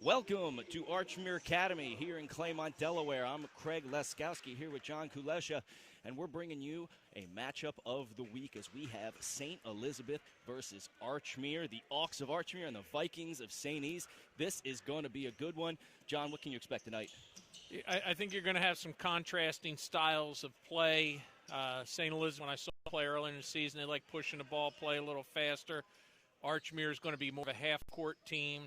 Welcome to Archmere Academy here in Claymont, Delaware. I'm Craig Leskowski here with John Kulesha, and we're bringing you a matchup of the week as we have St. Elizabeth versus Archmere, the Auks of Archmere and the Vikings of St. E's. This is going to be a good one. John, what can you expect tonight? I think you're going to have some contrasting styles of play. St. Elizabeth, when I saw them play earlier in the season, they like pushing the ball, play a little faster. Archmere is going to be more of a half-court team.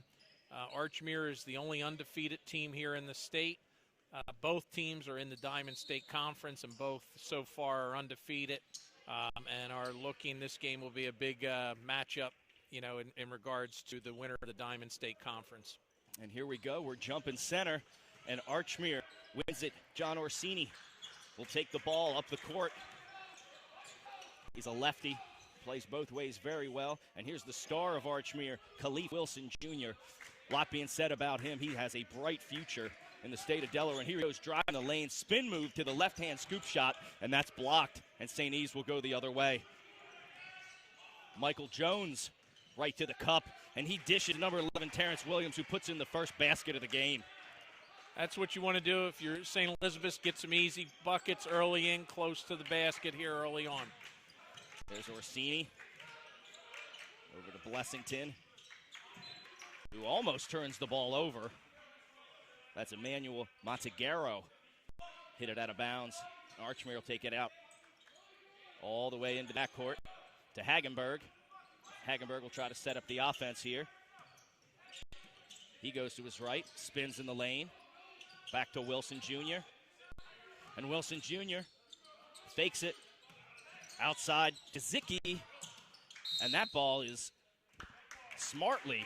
Archmere is the only undefeated team here in the state. Both teams are in the Diamond State Conference, and both so far are undefeated and are looking. This game will be a big matchup, in regards to the winner of the Diamond State Conference. And here we go. We're jumping center, and Archmere wins it. John Orsini will take the ball up the court. He's a lefty. Plays both ways very well. And here's the star of Archmere, Khalif Wilson Jr. A lot being said about him. He has a bright future in the state of Delaware. And here he goes driving the lane. Spin move to the left-hand scoop shot, and that's blocked. And St. E's will go the other way. Michael Jones right to the cup, and he dishes number 11, Terrence Williams, who puts in the first basket of the game. That's what you want to do if you're St. Elizabeth. Get some easy buckets early in, close to the basket here early on. There's Orsini over to Blessington, who almost turns the ball over. That's Emmanuel Montegaro. Hit it out of bounds. Archmere will take it out all the way into backcourt to Hagenberg. Hagenberg will try to set up the offense here. He goes to his right, spins in the lane. Back to Wilson Jr. And Wilson Jr. fakes it. Outside to Zicki, and that ball is smartly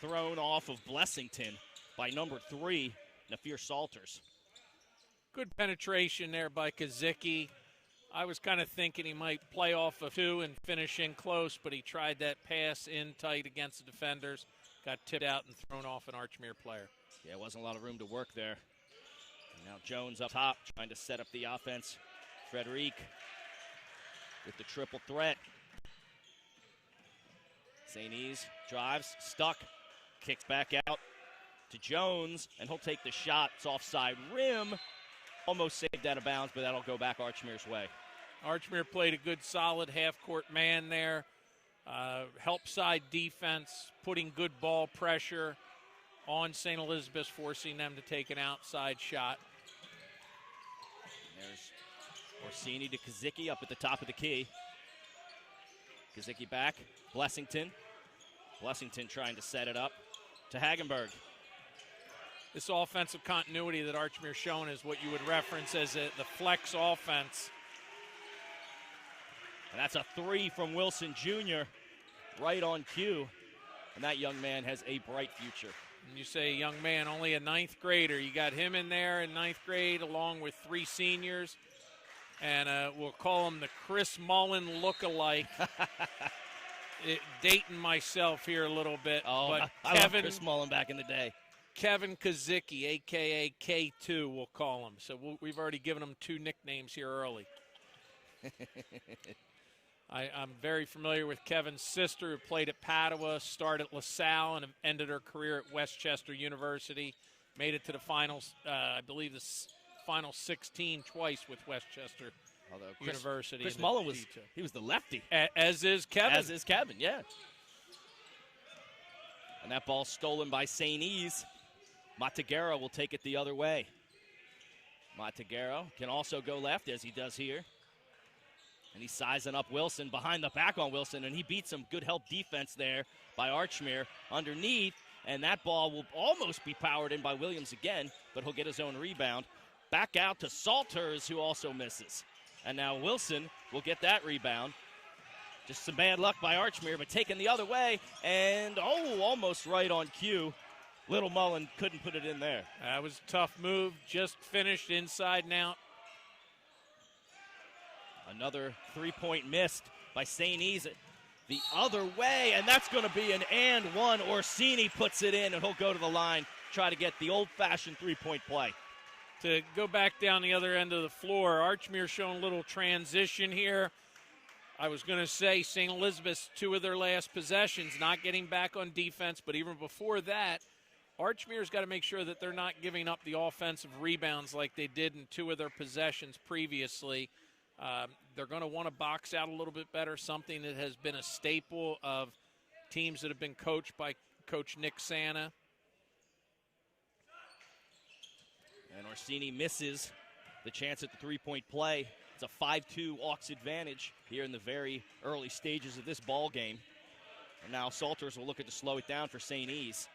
thrown off of Blessington by number 3, Nafir Salters. Good penetration there by Kazicki. I was kind of thinking he might play off of 2 and finish in close, but he tried that pass in tight against the defenders, got tipped out and thrown off an Archmere player. Yeah, wasn't a lot of room to work there. And now Jones up top trying to set up the offense. Frederic with the triple threat. St. E's drives, stuck, kicks back out to Jones, and he'll take the shot. It's offside rim. Almost saved out of bounds, but that'll go back Archmere's way. Archmere played a good, solid half-court man there. Help side defense, putting good ball pressure on St. Elizabeth, forcing them to take an outside shot. And there's Orsini to Kazicki up at the top of the key. Kazicki back. Blessington. Blessington trying to set it up to Hagenberg. This offensive continuity that Archmere's shown is what you would reference as the flex offense. And that's a 3 from Wilson Jr. right on cue. And that young man has a bright future. And you say young man, only a 9th grader. You got him in there in 9th grade along with 3 seniors. And we'll call him the Chris Mullen look-alike. Dating myself here a little bit. Oh, but I love Chris Mullen back in the day. Kevin Kazicki, a.k.a. K2, we'll call him. So we've already given him 2 nicknames here early. I'm very familiar with Kevin's sister, who played at Padua, started at LaSalle, and ended her career at Westchester University. Made it to the finals, I believe the Final 16 twice with Westchester University. Chris Mullen was the lefty. As is Kevin. As is Kevin, yeah. And that ball stolen by St. E's. Montegaro will take it the other way. Montegaro can also go left, as he does here. And he's sizing up Wilson, behind the back on Wilson, and he beats some good help defense there by Archmere underneath. And that ball will almost be powered in by Williams again, but he'll get his own rebound. Back out to Salters, who also misses. And now Wilson will get that rebound. Just some bad luck by Archmere, but taken the other way. And, almost right on cue. Little Mullen couldn't put it in there. That was a tough move. Just finished inside and out. Another 3-point missed by St. E's the other way. And that's going to be an and one. Orsini puts it in, and he'll go to the line, try to get the old-fashioned 3-point play. To go back down the other end of the floor, Archmere showing a little transition here. I was going to say St. Elizabeth's 2 of their last possessions, not getting back on defense, but even before that, Archmere's got to make sure that they're not giving up the offensive rebounds like they did in 2 of their possessions previously. They're going to want to box out a little bit better, something that has been a staple of teams that have been coached by Coach Nick Santa. And Orsini misses the chance at the three-point play. It's a 5-2 Hawks advantage here in the very early stages of this ball game. And now Salters will look at to slow it down for St. E's.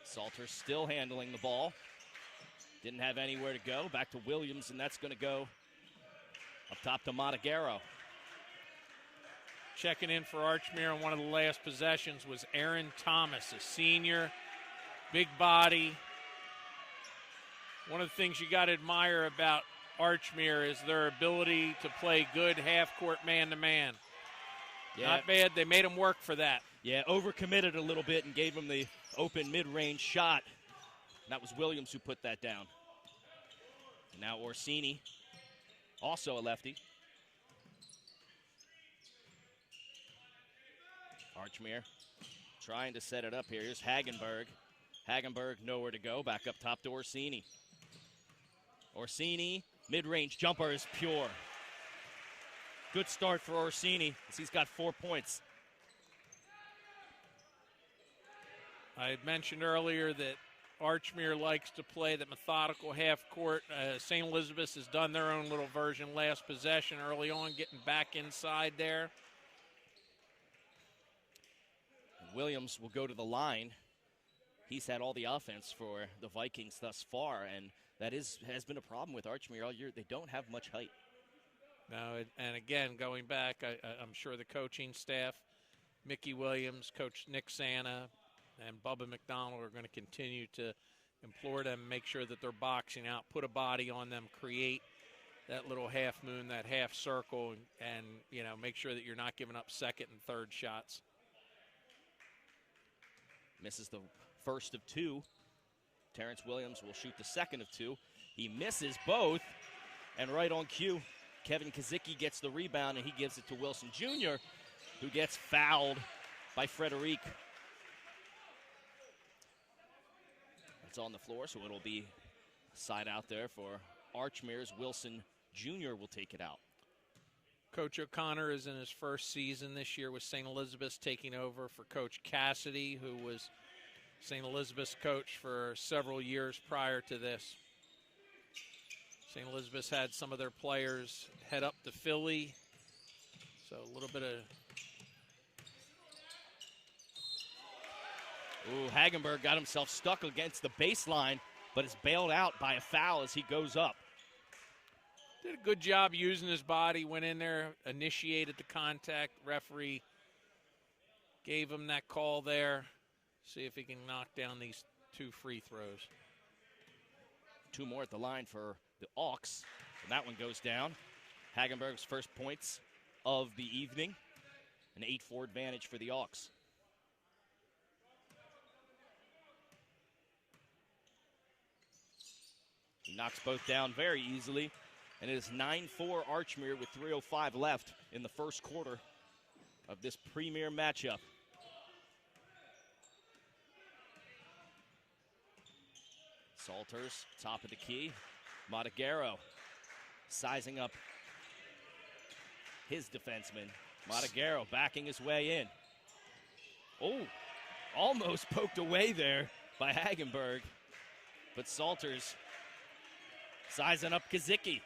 Salters still handling the ball. Didn't have anywhere to go. Back to Williams, and that's going to go up top to Montagaro. Checking in for Archmere on one of the last possessions was Aaron Thomas, a senior, big body. One of the things you got to admire about Archmere is their ability to play good half-court man-to-man. Yeah. Not bad. They made him work for that. Yeah, overcommitted a little bit and gave him the open mid-range shot. That was Williams who put that down. And now Orsini, also a lefty. Archmere trying to set it up here. Here's Hagenberg. Hagenberg nowhere to go. Back up top to Orsini. Orsini, mid-range jumper is pure. Good start for Orsini as he's got 4 points. I had mentioned earlier that Archmere likes to play the methodical half-court. St. Elizabeth has done their own little version last possession early on, getting back inside there. And Williams will go to the line. He's had all the offense for the Vikings thus far, and that has been a problem with Archmere all year. They don't have much height. No, and again, going back, I'm sure the coaching staff, Mickey Williams, Coach Nick Santa, and Bubba McDonald are going to continue to implore them, make sure that they're boxing out, put a body on them, create that little half moon, that half circle, and you know, make sure that you're not giving up second and third shots. Misses the first of 2. Terrence Williams will shoot the second of 2. He misses both, and right on cue, Kevin Kazicki gets the rebound, and he gives it to Wilson Jr., who gets fouled by Frederic. It's on the floor, so it'll be a side out there for Archmere's. Wilson Jr. will take it out. Coach O'Connor is in his first season this year with St. Elizabeth's, taking over for Coach Cassidy, who was St. Elizabeth's coach for several years prior to this. St. Elizabeth's had some of their players head up to Philly, so a little bit of... Ooh, Hagenberg got himself stuck against the baseline, but is bailed out by a foul as he goes up. Did a good job using his body, went in there, initiated the contact. Referee gave him that call there. See if he can knock down these 2 free throws. 2 more at the line for the Hawks, and that one goes down. Hagenberg's first points of the evening, an 8-4 advantage for the Hawks. He knocks both down very easily, and it is 9-4 Archmere with 3:05 left in the first quarter of this premier matchup. Salters, top of the key. Montagaro sizing up his defenseman. Montagaro backing his way in. Oh, almost poked away there by Hagenberg. But Salters sizing up Kazicki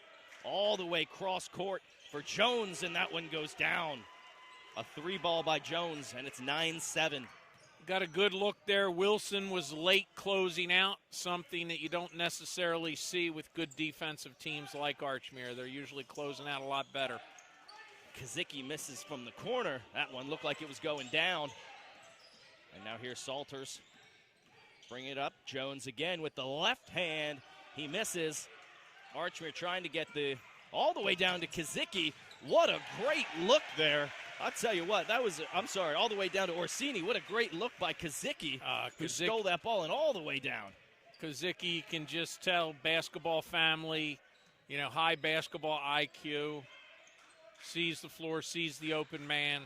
all the way cross court for Jones, and that one goes down. A 3-ball by Jones, and it's 9-7. Got a good look there. Wilson was late closing out, something that you don't necessarily see with good defensive teams like Archmere. They're usually closing out a lot better. Kazicki misses from the corner. That one looked like it was going down. And now here's Salters. Bring it up. Jones again with the left hand. He misses. Archmere trying to get all the way down to Kazicki. What a great look there. I'll tell you what, all the way down to Orsini. What a great look by Kazicki, who stole that ball and all the way down. Kazicki can just tell basketball family, you know, high basketball IQ, sees the floor, sees the open man.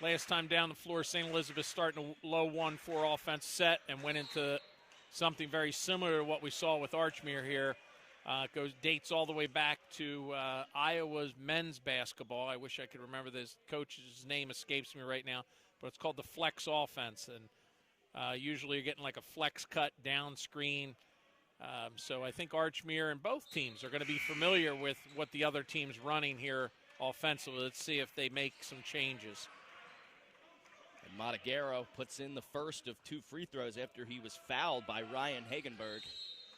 last time down the floor, St. Elizabeth starting a low 1-4 offense set and went into something very similar to what we saw with Archmere here. Dates all the way back to Iowa's men's basketball. I wish I could remember this coach's name escapes me right now, but it's called the flex offense. And usually you're getting like a flex cut down screen. So I think Archmere and both teams are going to be familiar with what the other team's running here offensively. Let's see if they make some changes. And Montagaro puts in the first of 2 free throws after he was fouled by Ryan Hagenberg.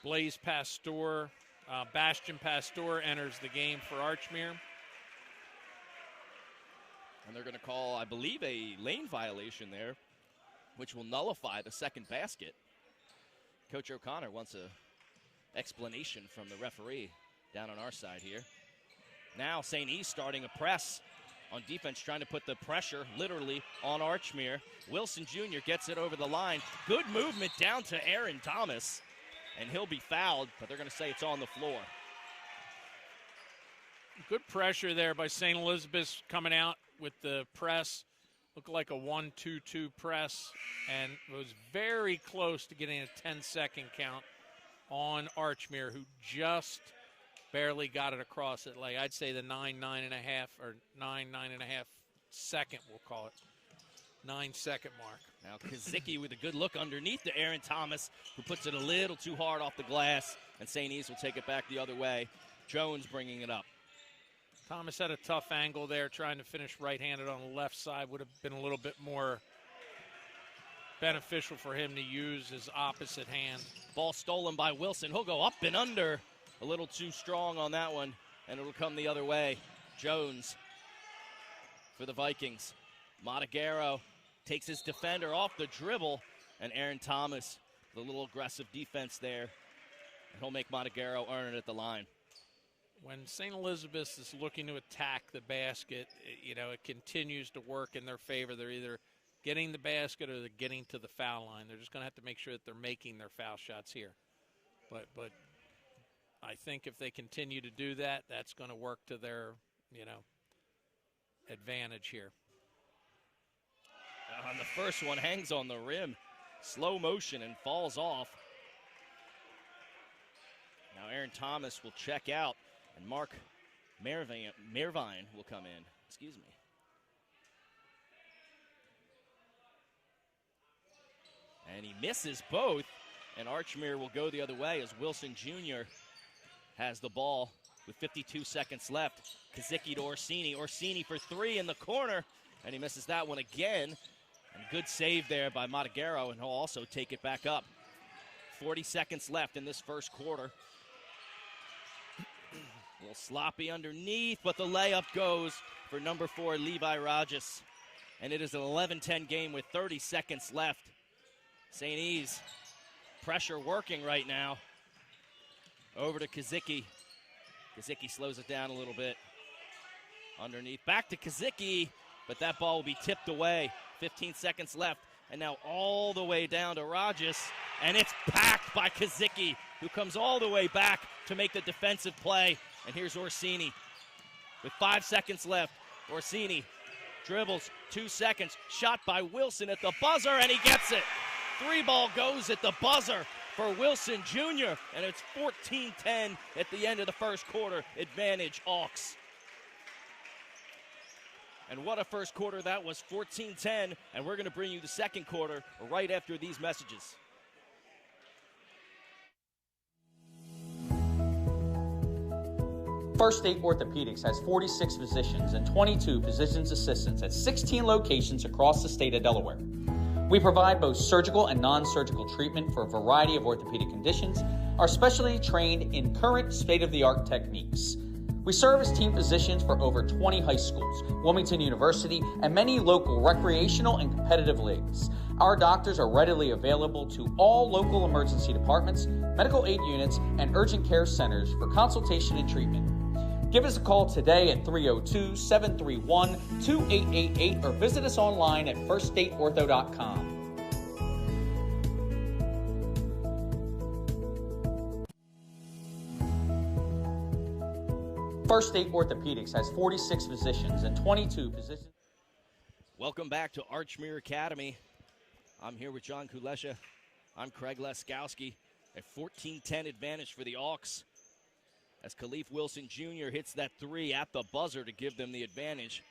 Blaise Pasteur, Bastian Pasteur enters the game for Archmere. And they're going to call, I believe, a lane violation there, which will nullify the second basket. Coach O'Connor wants an explanation from the referee down on our side here. Now St. E's starting a press on defense, trying to put the pressure literally on Archmere. Wilson Jr. gets it over the line. Good movement down to Aaron Thomas, and he'll be fouled, but they're going to say it's on the floor. Good pressure there by St. Elizabeth coming out with the press. Looked like a 1-2-2 press, and was very close to getting a 10-second count on Archmere, who just barely got it across it. Like I'd say the 9.5 second, we'll call it, 9-second mark. Now Kazicki with a good look underneath to Aaron Thomas, who puts it a little too hard off the glass, and St. E's will take it back the other way. Jones bringing it up. Thomas had a tough angle there, trying to finish right-handed on the left side. Would have been a little bit more beneficial for him to use his opposite hand. Ball stolen by Wilson. He'll go up and under. A little too strong on that one, and it'll come the other way. Jones for the Vikings. Montagaro takes his defender off the dribble, and Aaron Thomas, the little aggressive defense there, and he'll make Montagaro earn it at the line. When St. Elizabeth is looking to attack the basket, it continues to work in their favor. They're either getting the basket or they're getting to the foul line. They're just going to have to make sure that they're making their foul shots here. But I think if they continue to do that, that's going to work to their, advantage here. On the first one, hangs on the rim. Slow motion and falls off. Now Aaron Thomas will check out, and Mark Mervine will come in. Excuse me. And he misses both, and Archmere will go the other way as Wilson Jr. has the ball with 52 seconds left. Kazicki to Orsini. Orsini for 3 in the corner, and he misses that one again. And good save there by Montagaro, and he'll also take it back up. 40 seconds left in this first quarter. A little sloppy underneath, but the layup goes for number 4, Levi Rajas. And it is an 11-10 game with 30 seconds left. St. E's pressure working right now. Over to Kazicki. Kazicki slows it down a little bit. Underneath, back to Kazicki, but that ball will be tipped away. 15 seconds left, and now all the way down to Rajas, and it's packed by Kazicki, who comes all the way back to make the defensive play. And here's Orsini with 5 seconds left. Orsini dribbles, 2 seconds, shot by Wilson at the buzzer, and he gets it. 3 ball goes at the buzzer for Wilson Jr., and it's 14-10 at the end of the first quarter. Advantage Hawks. And what a first quarter that was, 14-10, and we're going to bring you the second quarter right after these messages. First State Orthopedics has 46 physicians and 22 physician's assistants at 16 locations across the state of Delaware. We provide both surgical and non-surgical treatment for a variety of orthopedic conditions, are specially trained in current state-of-the-art techniques. We serve as team physicians for over 20 high schools, Wilmington University, and many local recreational and competitive leagues. Our doctors are readily available to all local emergency departments, medical aid units, and urgent care centers for consultation and treatment. Give us a call today at 302-731-2888 or visit us online at firststateortho.com. First State Orthopedics has 46 physicians and 22 physicians. Welcome back to Archmere Academy. I'm here with John Kulesha. I'm Craig Leskowski. A 14-10 advantage for the Hawks as Khalif Wilson Jr. hits that three at the buzzer to give them the advantage.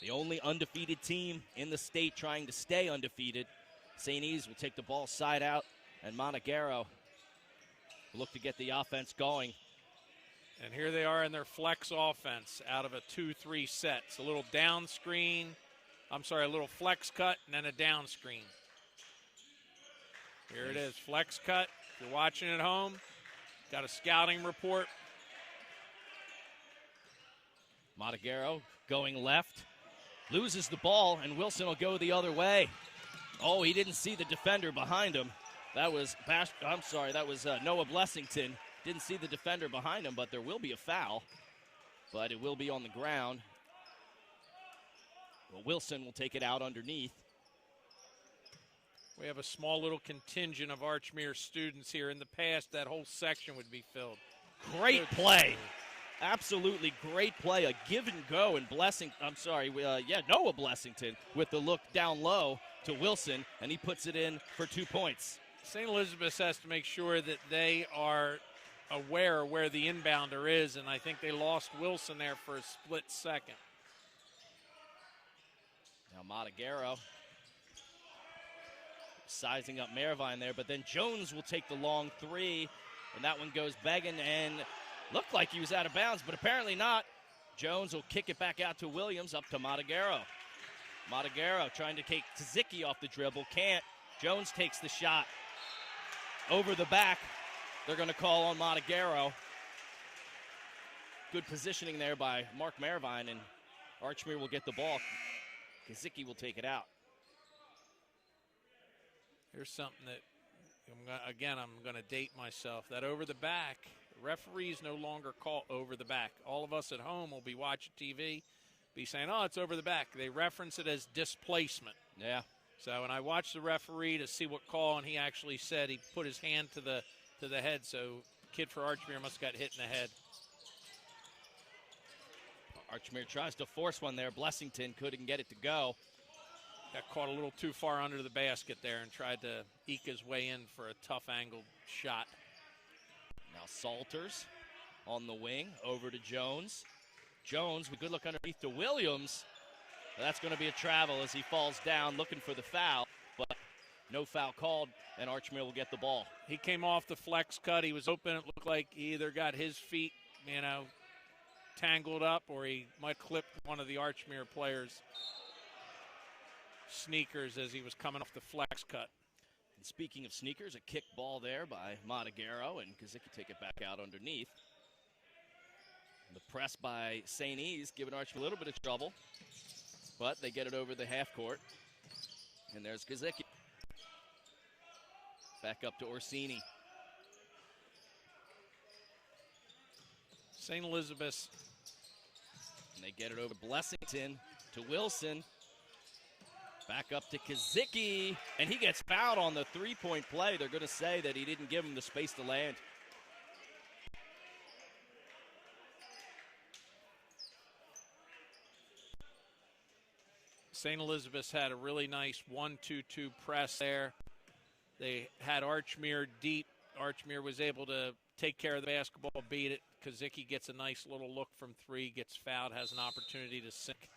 The only undefeated team in the state trying to stay undefeated. St. E's will take the ball side out, and Montagaro will look to get the offense going. And here they are in their flex offense out of a 2-3 set. It's a little down screen. A little flex cut and then a down screen. Here it is, flex cut. If you're watching at home, got a scouting report. Montagaro going left, loses the ball, and Wilson will go the other way. Oh, he didn't see the defender behind him. That was Noah Blessington. Didn't see the defender behind him, but there will be a foul. But it will be on the ground. Well, Wilson will take it out underneath. We have a small little contingent of Archmere students here. In the past, that whole section would be filled. Great play. Absolutely great play. A give and go, and Noah Blessington with the look down low to Wilson, and he puts it in for 2 points. St. Elizabeth has to make sure that they are aware where the inbounder is, and I think they lost Wilson there for a split second. Now Montagaro sizing up Maravine there, but then Jones will take the long three, and that one goes begging and looked like he was out of bounds, but apparently not. Jones will kick it back out to Williams, up to Montagaro. Montagaro trying to take Tzicki off the dribble, can't. Jones takes the shot over the back. They're going to call on Montagaro. Good positioning there by Mark Maravine, and Archmere will get the ball. Tzicki will take it out. Here's something that, I'm going to date myself. That over the back, referees no longer call over the back. All of us at home will be watching TV, be saying, oh, it's over the back. They reference it as displacement. Yeah. So, and I watched the referee to see what call, and he actually said he put his hand to the head, so kid for Archmere must have got hit in the head. Archmere tries to force one there. Blessington couldn't get it to go. Got caught a little too far under the basket there and tried to eke his way in for a tough angled shot. Now Salters on the wing, over to Jones. Jones with good look underneath to Williams. That's going to be a travel as he falls down looking for the foul, but no foul called, and Archmere will get the ball. He came off the flex cut. He was open. It looked like he either got his feet, tangled up, or he might clip one of the Archmere players' sneakers as he was coming off the flex cut. And speaking of sneakers, a kick ball there by Montagaro, and Tzicki take it back out underneath. The press by St. E's giving Archmere a little bit of trouble, but they get it over the half court. And there's Tzicki. Back up to Orsini. St. Elizabeth's. And they get it over Blessington to Wilson. Back up to Tzicki, and he gets fouled on the three-point play. They're going to say that he didn't give him the space to land. St. Elizabeth's had a really nice 1-2-2 press there. They had Archmere deep. Archmere was able to take care of the basketball, beat it. Tzicki gets a nice little look from three, gets fouled, has an opportunity to sink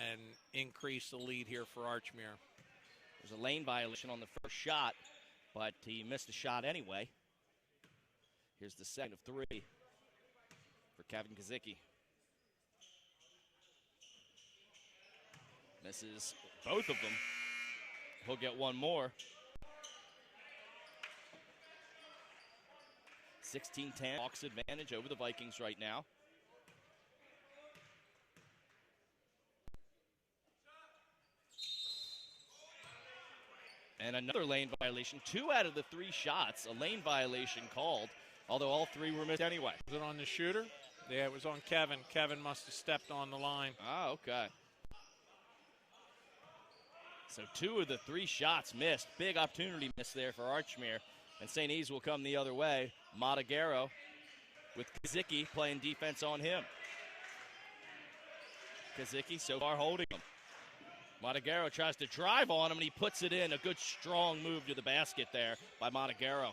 and increase the lead here for Archmere. There's a lane violation on the first shot, but he missed the shot anyway. Here's the second of three for Kevin Tzicki. Misses both of them. He'll get one more. 16-10, Hawks advantage over the Vikings right now. And another lane violation. 2 out of the 3 shots, a lane violation called, although all 3 were missed anyway. Was it on the shooter? Yeah, it was on Kevin. Kevin must have stepped on the line. Ah, okay. So 2 of the 3 shots missed. Big opportunity missed there for Archmere. And St. E's will come the other way. Montagaro with Tzicki playing defense on him. Tzicki so far holding him. Montagaro tries to drive on him, and he puts it in. A good, strong move to the basket there by Montagaro.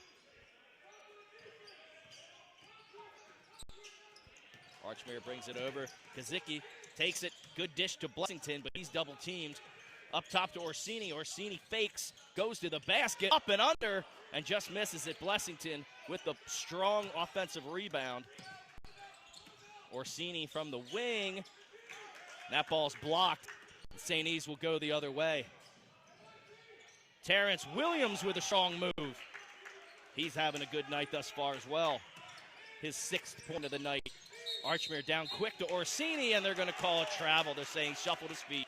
Archmere brings it over. Kazicki takes it. Good dish to Blessington, but he's double teamed. Up top to Orsini. Orsini fakes, goes to the basket, up and under, and just misses it. Blessington with the strong offensive rebound. Orsini from the wing. That ball's blocked. St. E's will go the other way. Terrence Williams with a strong move. He's having a good night thus far as well. His 6th point of the night. Archmere down quick to Orsini, and they're going to call a travel. They're saying shuffled his feet.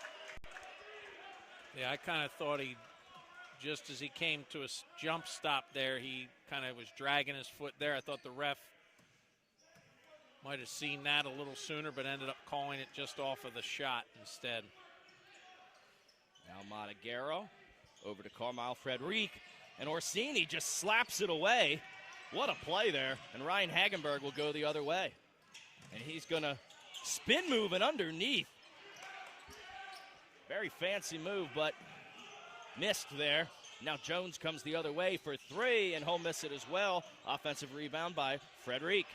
Yeah, I kind of thought he, just as he came to a jump stop there, he kind of was dragging his foot there. I thought the ref might have seen that a little sooner, but ended up calling it just off of the shot instead. Now Montagaro over to Carmel Frederic, and Orsini just slaps it away. What a play there. And Ryan Hagenberg will go the other way. And he's going to spin move and underneath. Very fancy move, but missed there. Now Jones comes the other way for 3, and he'll miss it as well. Offensive rebound by Frederic.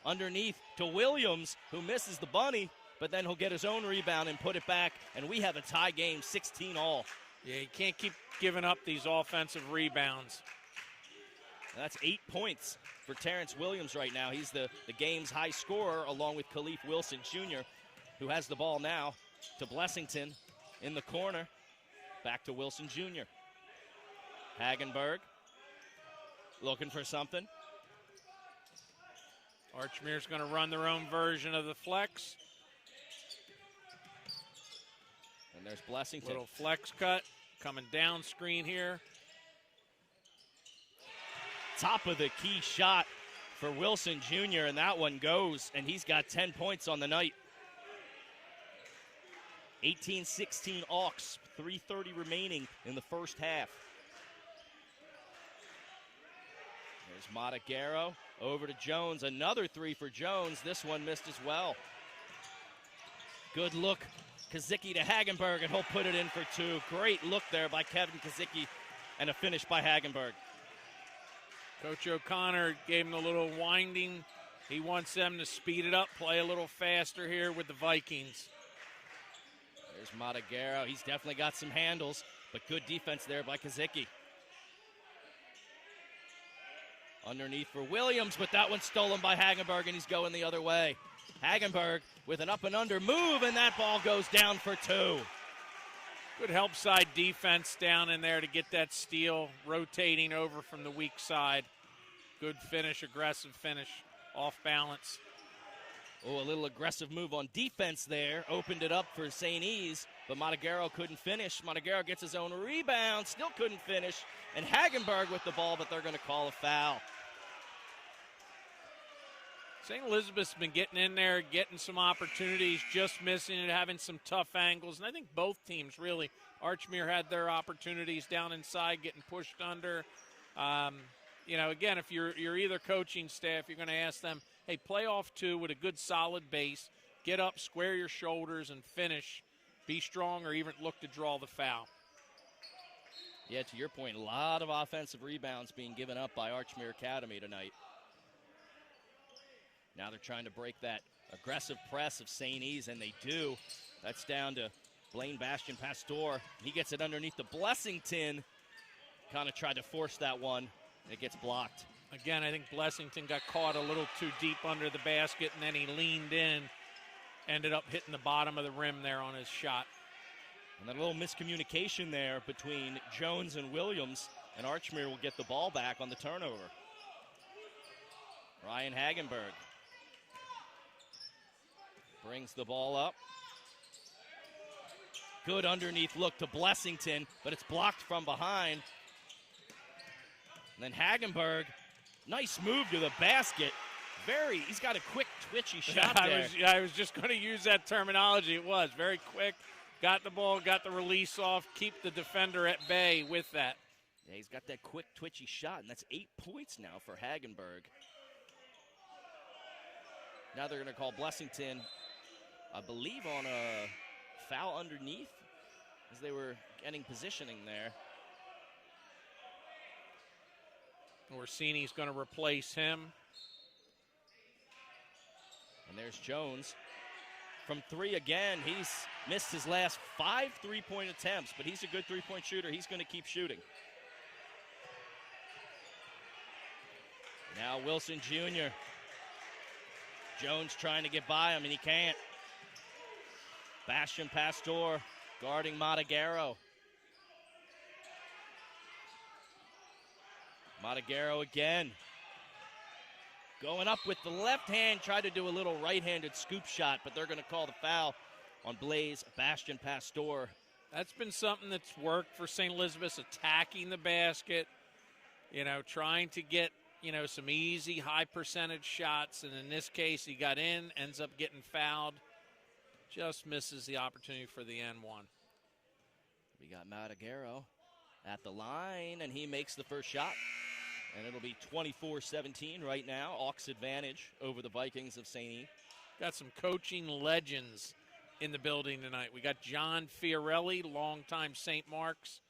Underneath to Williams, who misses the bunny, but then he'll get his own rebound and put it back, and we have a tie game, 16-all. Yeah, you can't keep giving up these offensive rebounds. That's 8 points for Terrence Williams right now. He's the game's high scorer, along with Khalif Wilson Jr., who has the ball now to Blessington in the corner. Back to Wilson Jr. Hagenberg looking for something. Archmere's going to run their own version of the flex. And there's Blessington. Little flex cut coming down screen here. Top of the key shot for Wilson Jr., and that one goes, and he's got 10 points on the night. 18-16 Auks, 3:30 remaining in the first half. There's Montagaro over to Jones. Another 3 for Jones. This one missed as well. Good look. Kazicki to Hagenberg, and he'll put it in for 2. Great look there by Kevin Kazicki, and a finish by Hagenberg. Coach O'Connor gave him a little winding. He wants them to speed it up, play a little faster here with the Vikings. There's Montagaro. He's definitely got some handles, but good defense there by Kazicki. Underneath for Williams, but that one's stolen by Hagenberg, and he's going the other way. Hagenberg with an up and under move, and that ball goes down for 2. Good help side defense down in there to get that steal, rotating over from the weak side. Good finish, aggressive finish, off balance. Oh, a little aggressive move on defense there. Opened it up for St. E's, but Montagaro couldn't finish. Montagaro gets his own rebound, still couldn't finish. And Hagenberg with the ball, but they're going to call a foul. St. Elizabeth's been getting in there, getting some opportunities, just missing it, having some tough angles. And I think both teams really, Archmere had their opportunities down inside, getting pushed under. Again, if you're either coaching staff, you're going to ask them, hey, play off 2 with a good solid base, get up, square your shoulders, and finish. Be strong or even look to draw the foul. Yeah, to your point, a lot of offensive rebounds being given up by Archmere Academy tonight. Now they're trying to break that aggressive press of St. E's, and they do. That's down to Blaine Bastian Pastor. He gets it underneath the Blessington. Kind of tried to force that one. It gets blocked. Again, I think Blessington got caught a little too deep under the basket, and then he leaned in, ended up hitting the bottom of the rim there on his shot. And then a little miscommunication there between Jones and Williams, and Archmere will get the ball back on the turnover. Ryan Hagenberg brings the ball up. Good underneath look to Blessington, but it's blocked from behind. And then Hagenberg, nice move to the basket. He's got a quick, twitchy shot there. I was just going to use that terminology. It was very quick. Got the ball, got the release off, keep the defender at bay with that. Yeah, he's got that quick, twitchy shot, and that's 8 points now for Hagenberg. Now they're going to call Blessington, I believe, on a foul underneath. as they were getting positioning there. Orsini's going to replace him. And there's Jones from three again. He's missed his last 5 3-point attempts, but he's a good three-point shooter. He's going to keep shooting. Now Wilson Jr. Jones trying to get by him, and he can't. Bastian Pastor guarding Matagero. Matagero again. Going up with the left hand, tried to do a little right-handed scoop shot, but they're going to call the foul on Blaise Bastian Pastor. That's been something that's worked for St. Elizabeth's, attacking the basket, trying to get, some easy, high-percentage shots. And in this case, he got in, ends up getting fouled. Just misses the opportunity for the N1. We got Matagero at the line, and he makes the first shot. And it'll be 24-17 right now. Hawks advantage over the Vikings of St. E. Got some coaching legends in the building tonight. We got John Fiorelli, longtime St. Mark's.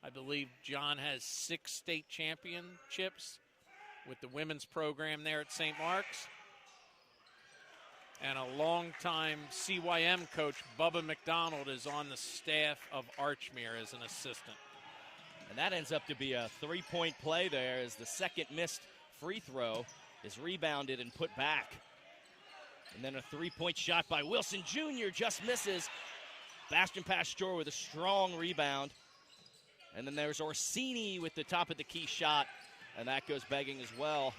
I believe John has 6 state championships with the women's program there at St. Mark's. And a longtime CYM coach, Bubba McDonald, is on the staff of Archmere as an assistant. And that ends up to be a 3-point play there as the second missed free throw is rebounded and put back. And then a 3-point shot by Wilson Jr. just misses. Bastian Pastor with a strong rebound. And then there's Orsini with the top of the key shot, and that goes begging as well.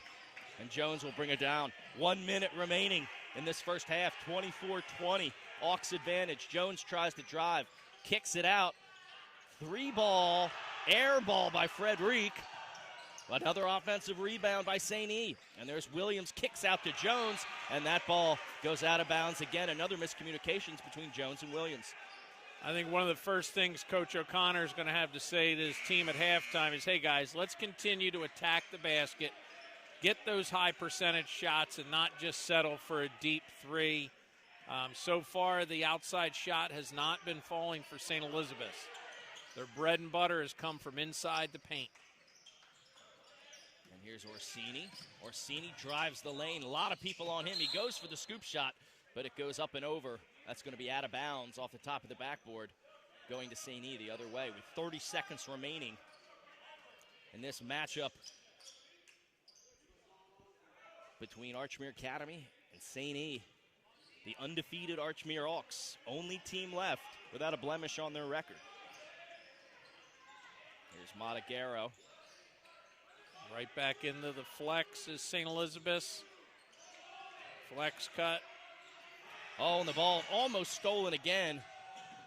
And Jones will bring it down. 1 minute remaining in this first half, 24-20. Hawks advantage. Jones tries to drive, kicks it out. 3-ball. Air ball by Frederic. Another offensive rebound by St. E. And there's Williams, kicks out to Jones, and that ball goes out of bounds again. Another miscommunications between Jones and Williams. I think one of the first things Coach O'Connor is going to have to say to his team at halftime is, hey, guys, let's continue to attack the basket, get those high percentage shots, and not just settle for a deep three. So far, the outside shot has not been falling for St. Elizabeth. Their bread and butter has come from inside the paint. And here's Orsini. Orsini drives the lane. A lot of people on him. He goes for the scoop shot, but it goes up and over. That's going to be out of bounds off the top of the backboard, going to St. E the other way with 30 seconds remaining in this matchup between Archmere Academy and St. E. The undefeated Archmere Hawks, only team left without a blemish on their record. Here's Matagero. Right back into the flex is St. Elizabeth's. Flex cut. Oh, and the ball almost stolen again,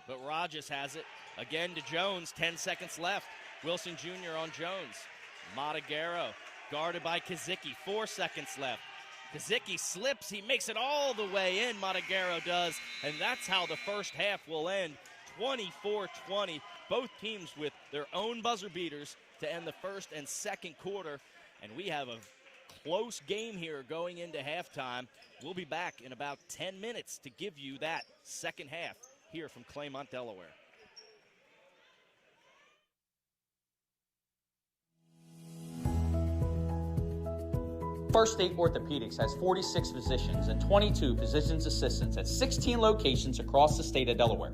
but Rogers has it. Again to Jones, 10 seconds left. Wilson Jr. on Jones. Matagero guarded by Kazicki, 4 seconds left. Kazicki slips, he makes it all the way in, Matagero does, and that's how the first half will end, 24-20. Both teams with their own buzzer beaters to end the first and second quarter, and we have a close game here going into halftime. We'll be back in about 10 minutes to give you that second half here from Claymont, Delaware. First State Orthopedics has 46 physicians and 22 physician's assistants at 16 locations across the state of Delaware.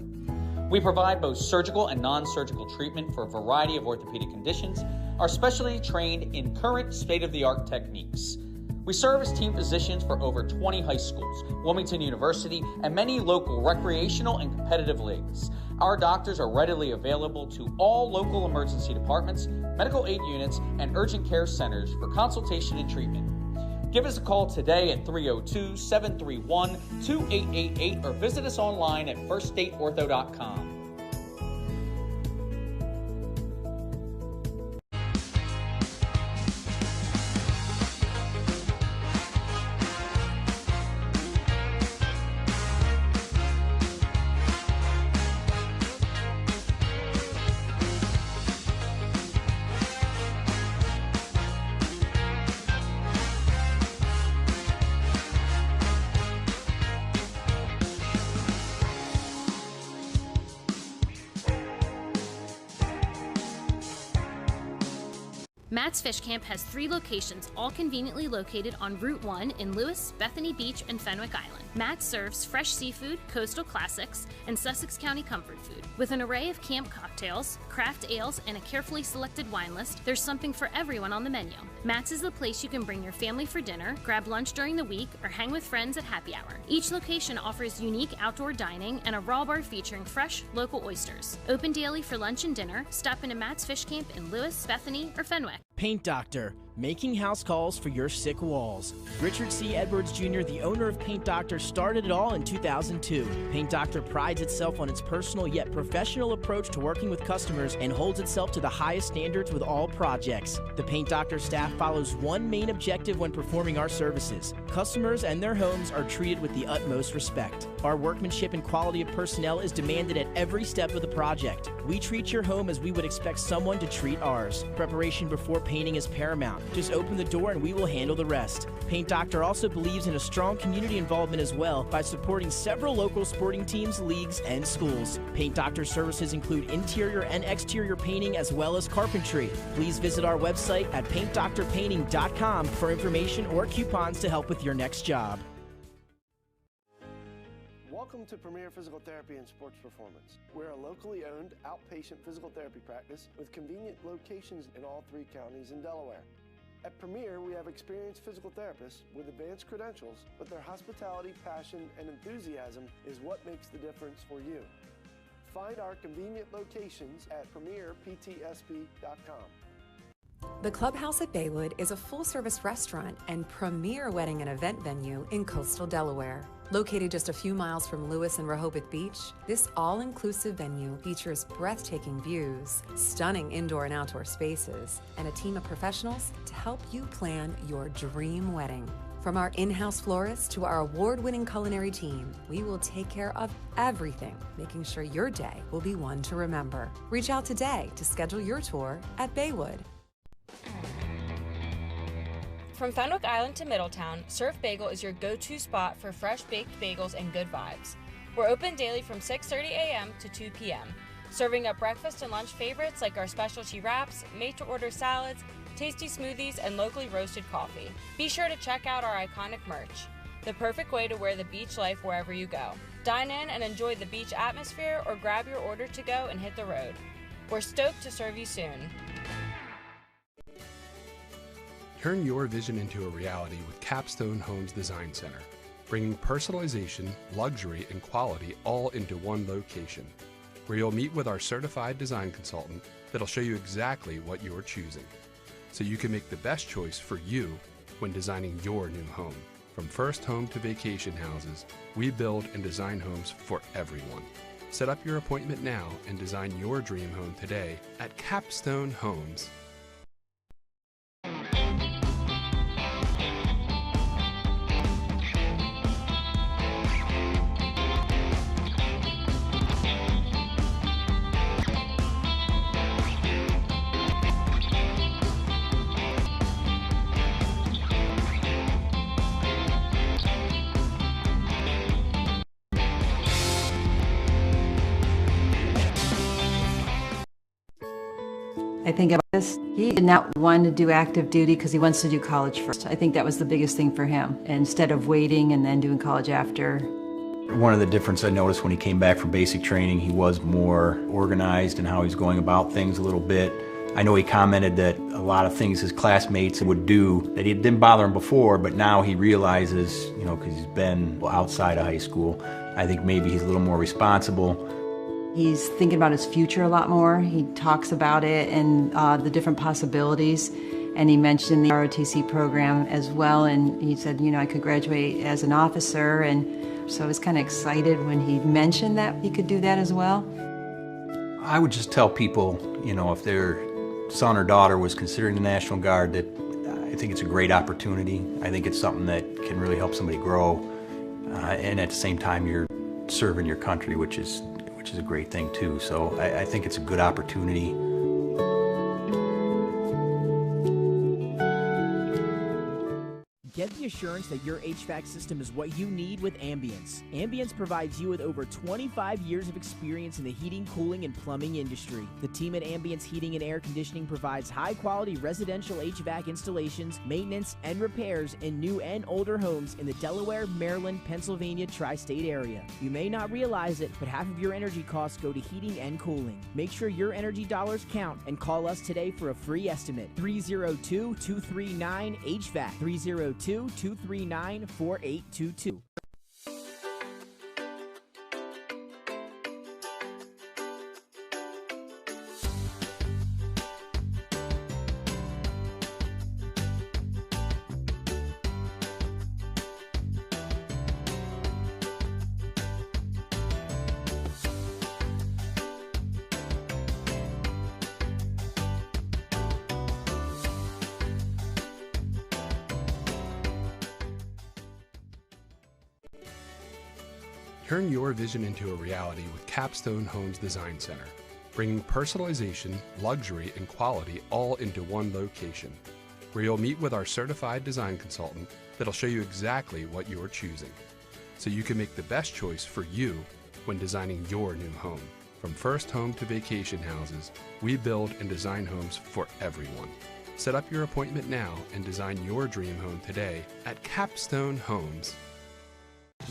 We provide both surgical and non-surgical treatment for a variety of orthopedic conditions, are specially trained in current state-of-the-art techniques. We serve as team physicians for over 20 high schools, Wilmington University, and many local recreational and competitive leagues. Our doctors are readily available to all local emergency departments, medical aid units, and urgent care centers for consultation and treatment. Give us a call today at 302-731-2888 or visit us online at firststateortho.com. Matt's Fish Camp has 3 locations, all conveniently located on Route 1 in Lewis, Bethany Beach, and Fenwick Island. Matt serves fresh seafood, coastal classics, and Sussex County comfort food. With an array of camp cocktails, craft ales, and a carefully selected wine list, there's something for everyone on the menu. Matt's is the place you can bring your family for dinner, grab lunch during the week, or hang with friends at happy hour. Each location offers unique outdoor dining and a raw bar featuring fresh, local oysters. Open daily for lunch and dinner. Stop into Matt's Fish Camp in Lewis, Bethany, or Fenwick. Paint Doctor, making house calls for your sick walls. Richard C. Edwards Jr., the owner of Paint Doctor, started it all in 2002. Paint Doctor prides itself on its personal yet professional approach to working with customers and holds itself to the highest standards with all projects. The Paint Doctor staff follows one main objective when performing our services. Customers and their homes are treated with the utmost respect. Our workmanship and quality of personnel is demanded at every step of the project. We treat your home as we would expect someone to treat ours. Preparation before painting is paramount. Just open the door and we will handle the rest. Paint Doctor also believes in a strong community involvement as well by supporting several local sporting teams, leagues, and schools. Paint Doctor services include interior and exterior painting as well as carpentry. Please visit our website at paintdoctorpainting.com for information or coupons to help with your next job. Welcome to Premier Physical Therapy and Sports Performance. We're a locally owned outpatient physical therapy practice with convenient locations in all 3 counties in Delaware. At Premier, we have experienced physical therapists with advanced credentials, but their hospitality, passion, and enthusiasm is what makes the difference for you. Find our convenient locations at premierptsp.com. The Clubhouse at Baywood is a full-service restaurant and premier wedding and event venue in coastal Delaware. Located just a few miles from Lewis and Rehoboth Beach, this all-inclusive venue features breathtaking views, stunning indoor and outdoor spaces, and a team of professionals to help you plan your dream wedding. From our in-house florist to our award-winning culinary team, we will take care of everything, making sure your day will be one to remember. Reach out today to schedule your tour at Baywood. From Fenwick Island to Middletown, Surf Bagel is your go-to spot for fresh baked bagels and good vibes. We're open daily from 6:30 a.m. to 2 p.m., serving up breakfast and lunch favorites like our specialty wraps, made-to-order salads, tasty smoothies, and locally roasted coffee. Be sure to check out our iconic merch, the perfect way to wear the beach life wherever you go. Dine in and enjoy the beach atmosphere or grab your order to go and hit the road. We're stoked to serve you soon. Turn your vision into a reality with Capstone Homes Design Center, bringing personalization, luxury, and quality all into one location, where you'll meet with our certified design consultant that'll show you exactly what you're choosing, so you can make the best choice for you when designing your new home. From first home to vacation houses, we build and design homes for everyone. Set up your appointment now and design your dream home today at Capstone Homes. I think about this, he did not want to do active duty because he wants to do college first. I think that was the biggest thing for him, instead of waiting and then doing college after. One of the differences I noticed when he came back from basic training, he was more organized in how he's going about things a little bit. I know he commented that a lot of things his classmates would do that it didn't bother him before, but now he realizes, you know, because he's been outside of high school, I think maybe he's a little more responsible. He's thinking about his future a lot more. He talks about it and the different possibilities. And he mentioned the ROTC program as well. And he said, you know, I could graduate as an officer. And so I was kind of excited when he mentioned that he could do that as well. I would just tell people, you know, if their son or daughter was considering the National Guard, that I think it's a great opportunity. I think it's something that can really help somebody grow. And at the same time, you're serving your country, which is a great thing too. So I think it's a good opportunity. Get the assurance that your HVAC system is what you need with Ambience. Ambience provides you with over 25 years of experience in the heating, cooling, and plumbing industry. The team at Ambience Heating and Air Conditioning provides high-quality residential HVAC installations, maintenance, and repairs in new and older homes in the Delaware, Maryland, Pennsylvania tri-state area. You may not realize it, but half of your energy costs go to heating and cooling. Make sure your energy dollars count and call us today for a free estimate. 302-239-HVAC. 302-239-4822. Turn your vision into a reality with Capstone Homes Design Center, bringing personalization, luxury, and quality all into one location, where you'll meet with our certified design consultant that'll show you exactly what you're choosing, so you can make the best choice for you when designing your new home. From first home to vacation houses, we build and design homes for everyone. Set up your appointment now and design your dream home today at Capstone Homes.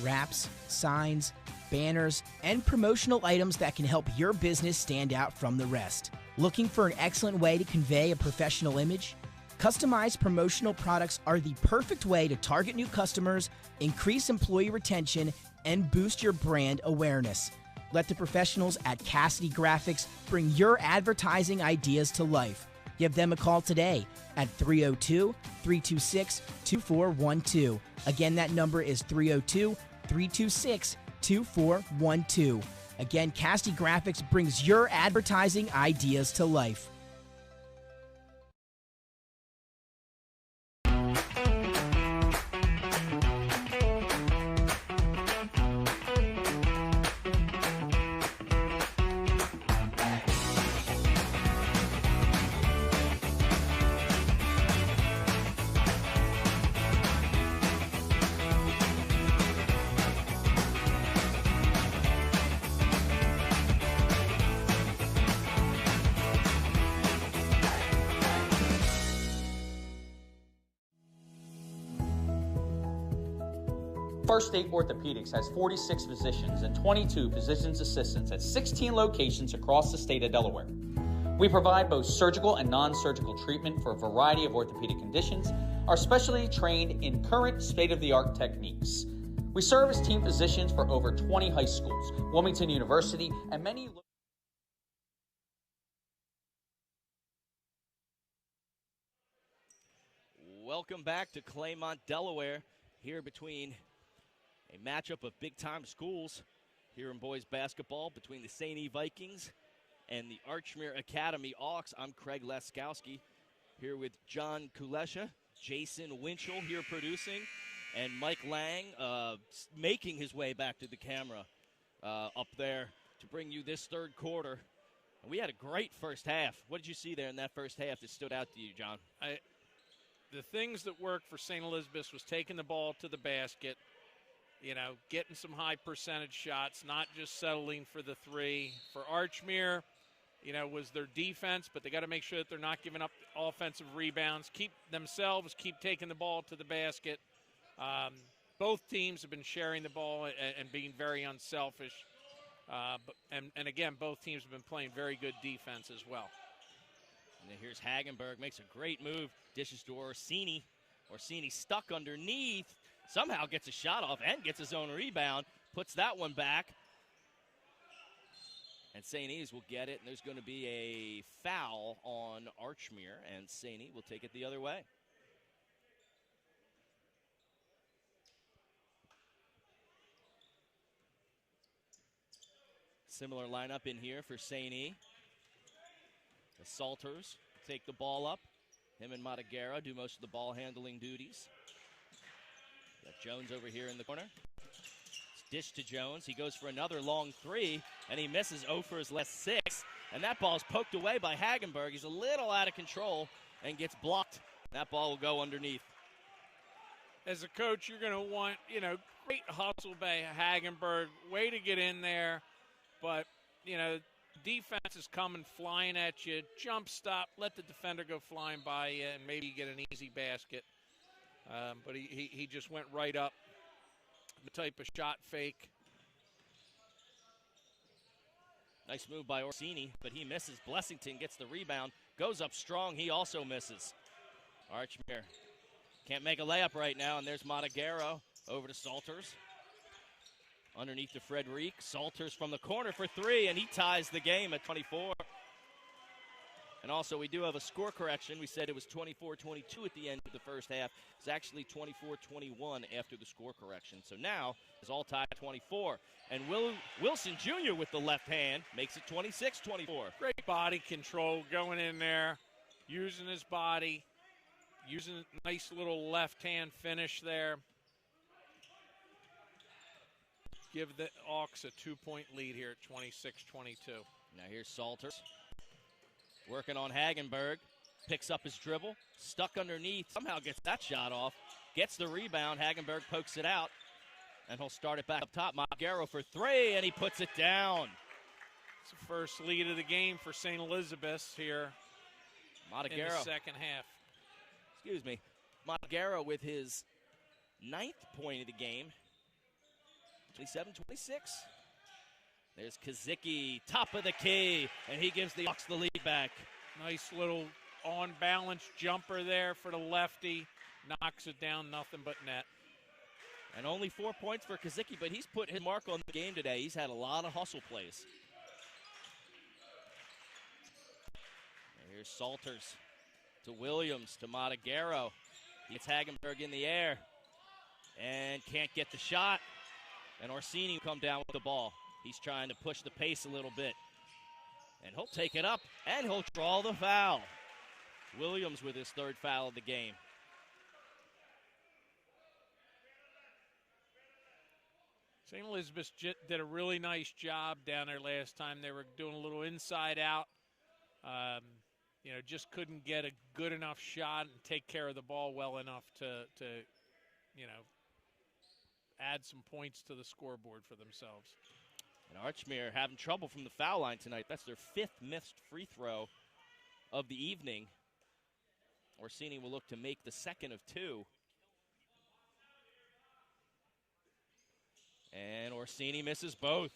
Wraps, signs, banners, and promotional items that can help your business stand out from the rest. Looking for an excellent way to convey a professional image? Customized promotional products are the perfect way to target new customers, increase employee retention, and boost your brand awareness. Let the professionals at Cassidy Graphics bring your advertising ideas to life. Give them a call today at 302-326-2412. Again, that number is 302-326-2412. Again, Cassidy Graphics brings your advertising ideas to life. First State Orthopedics has 46 physicians and 22 physician's assistants at 16 locations across the state of Delaware. We provide both surgical and non-surgical treatment for a variety of orthopedic conditions, are specially trained in current state-of-the-art techniques. We serve as team physicians for over 20 high schools, Wilmington University, and many. Welcome back to Claymont, Delaware, here between a matchup of big-time schools here in boys basketball between the St. E. Vikings and the Archmere Academy Hawks. I'm Craig Leskowski here with John Kulesha, Jason Winchell here producing, and Mike Lang making his way back to the camera up there to bring you this third quarter. And we had a great first half. What did you see there in that first half that stood out to you, John? The things that worked for St. Elizabeth was taking the ball to the basket, getting some high percentage shots, not just settling for the three. For Archmere, was their defense, but they got to make sure that they're not giving up offensive rebounds, keep taking the ball to the basket. Both teams have been sharing the ball and being very unselfish. And again, both teams have been playing very good defense as well. And here's Hagenberg, makes a great move, dishes to Orsini. Orsini stuck underneath. Somehow gets a shot off and gets his own rebound, puts that one back. And St. E's will get it, and there's going to be a foul on Archmere, and St. E will take it the other way. Similar lineup in here for St. E. The Salters take the ball up. Him and Matagera do most of the ball handling duties. Got Jones over here in the corner. It's dished to Jones. He goes for another long three, and he misses 0 for his last 6. And that ball's poked away by Hagenberg. He's a little out of control and gets blocked. That ball will go underneath. as a coach, you're going to want, great hustle by Hagenberg, way to get in there. But, defense is coming flying at you. Jump stop, let the defender go flying by you, and maybe you get an easy basket. But he just went right up, the type of shot fake. Nice move by Orsini, but he misses. Blessington gets the rebound, goes up strong. He also misses. Archmere can't make a layup right now, and there's Montagaro over to Salters. Underneath to Frederic. Salters from the corner for three, and he ties the game at 24. And also, we do have a score correction. We said it was 24-22 at the end of the first half. It's actually 24-21 after the score correction. So now it's all tied at 24. And Wilson Jr. with the left hand makes it 26-24. Great body control going in there, using his body, using a nice little left hand finish there. Give the Hawks a 2-point lead here at 26-22. Now here's Salters. Working on Hagenberg. Picks up his dribble. Stuck underneath. Somehow gets that shot off. Gets the rebound. Hagenberg pokes it out. And he'll start it back up top. Montagaro for three, and he puts it down. It's the first lead of the game for St. Elizabeth's here in the second half. Excuse me. Montagaro with his 9th point of the game. 27-26. There's Kazicki, top of the key, and he gives the Hawks the lead back. Nice little on-balance jumper there for the lefty. Knocks it down, nothing but net. And only 4 points for Kazicki, but he's put his mark on the game today. He's had a lot of hustle plays. And here's Salters to Williams, to Montagaro. He gets Hagenberg in the air and can't get the shot. And Orsini will come down with the ball. He's trying to push the pace a little bit. And he'll take it up, and he'll draw the foul. Williams with his 3rd foul of the game. St. Elizabeth did a really nice job down there last time. They were doing a little inside out. Just couldn't get a good enough shot and take care of the ball well enough to add some points to the scoreboard for themselves. And Archmere having trouble from the foul line tonight. That's their 5th missed free throw of the evening. Orsini will look to make the 2nd of 2. And Orsini misses both.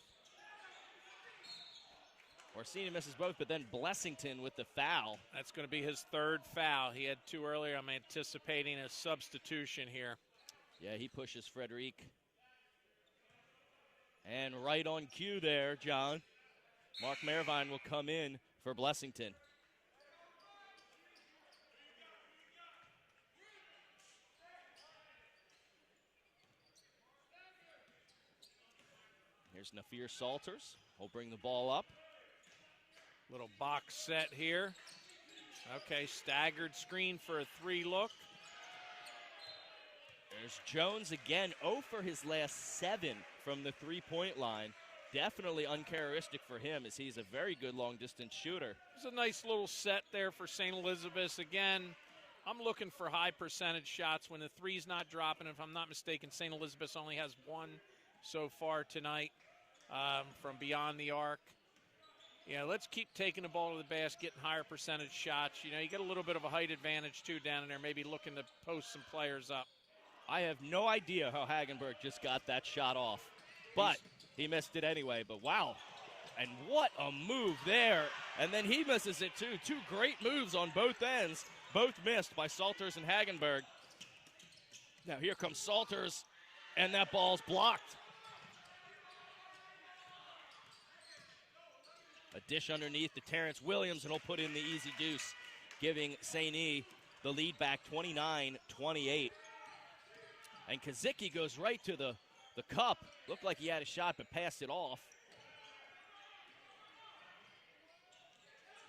But then Blessington with the foul. That's going to be his 3rd foul. He had 2 earlier. I'm anticipating a substitution here. Yeah, he pushes Frederic. And right on cue there, John. Mark Mervine will come in for Blessington. Here's Nafir Salters. He'll bring the ball up. Little box set here. Okay, staggered screen for a 3 look. There's Jones again, 0 for his last 7 from the 3-point line. Definitely uncharacteristic for him, as he's a very good long-distance shooter. It's a nice little set there for St. Elizabeth's. Again, I'm looking for high percentage shots when the 3's not dropping. If I'm not mistaken, St. Elizabeth's only has 1 so far tonight from beyond the arc. Let's keep taking the ball to the basket and higher percentage shots. You get a little bit of a height advantage, too, down in there, maybe looking to post some players up. I have no idea how Hagenberg just got that shot off, but he missed it anyway. But wow, and what a move there. And then he misses it too. 2 great moves on both ends, both missed by Salters and Hagenberg. Now here comes Salters, and that ball's blocked. A dish underneath to Terrence Williams, and he'll put in the easy deuce, giving St. E the lead back 29-28. And Kazicki goes right to the cup. Looked like he had a shot, but passed it off.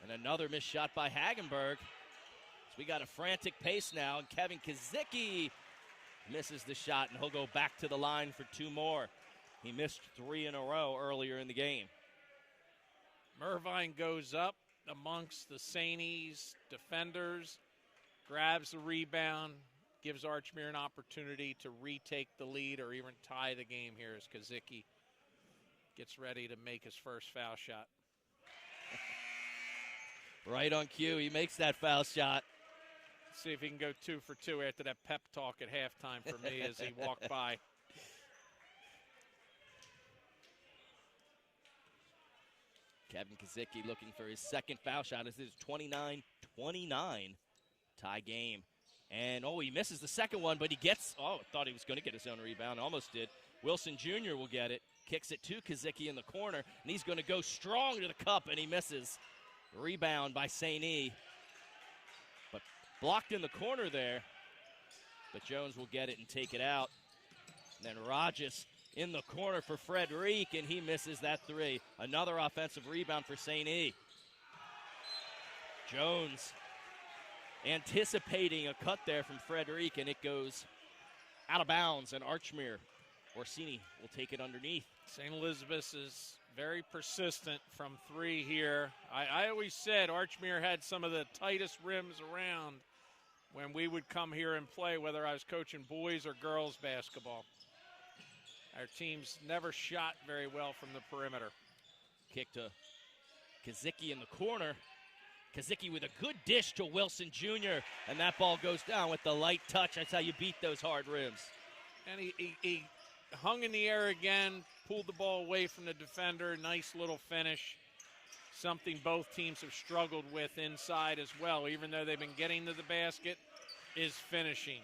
And another missed shot by Hagenberg. So we got a frantic pace now, and Kevin Kazicki misses the shot, and he'll go back to the line for 2 more. He missed 3 in a row earlier in the game. Mervine goes up amongst the St. E's defenders, grabs the rebound, gives Archmere an opportunity to retake the lead or even tie the game here as Kazicki gets ready to make his first foul shot. Right on cue, he makes that foul shot. See if he can go 2 for 2 after that pep talk at halftime for me as he walked by. Kevin Kazicki looking for his second foul shot. This is 29-29 tie game. And, he misses the second one, but he gets, thought he was going to get his own rebound. Almost did. Wilson Jr. will get it. Kicks it to Kazicki in the corner, and he's going to go strong to the cup, and he misses. Rebound by St. E. But blocked in the corner there. But Jones will get it and take it out. And then Rogers in the corner for Frederic, and he misses that three. Another offensive rebound for St. E. Jones anticipating a cut there from Frederic, and it goes out of bounds, and Archmere, Orsini will take it underneath. St. Elizabeth's is very persistent from 3 here. I always said Archmere had some of the tightest rims around when we would come here and play, whether I was coaching boys or girls basketball. Our teams never shot very well from the perimeter. Kick to Kazicki in the corner. Kazicki with a good dish to Wilson Jr., and that ball goes down with the light touch. That's how you beat those hard rims. And he hung in the air again, pulled the ball away from the defender. Nice little finish. Something both teams have struggled with inside as well, even though they've been getting to the basket, is finishing.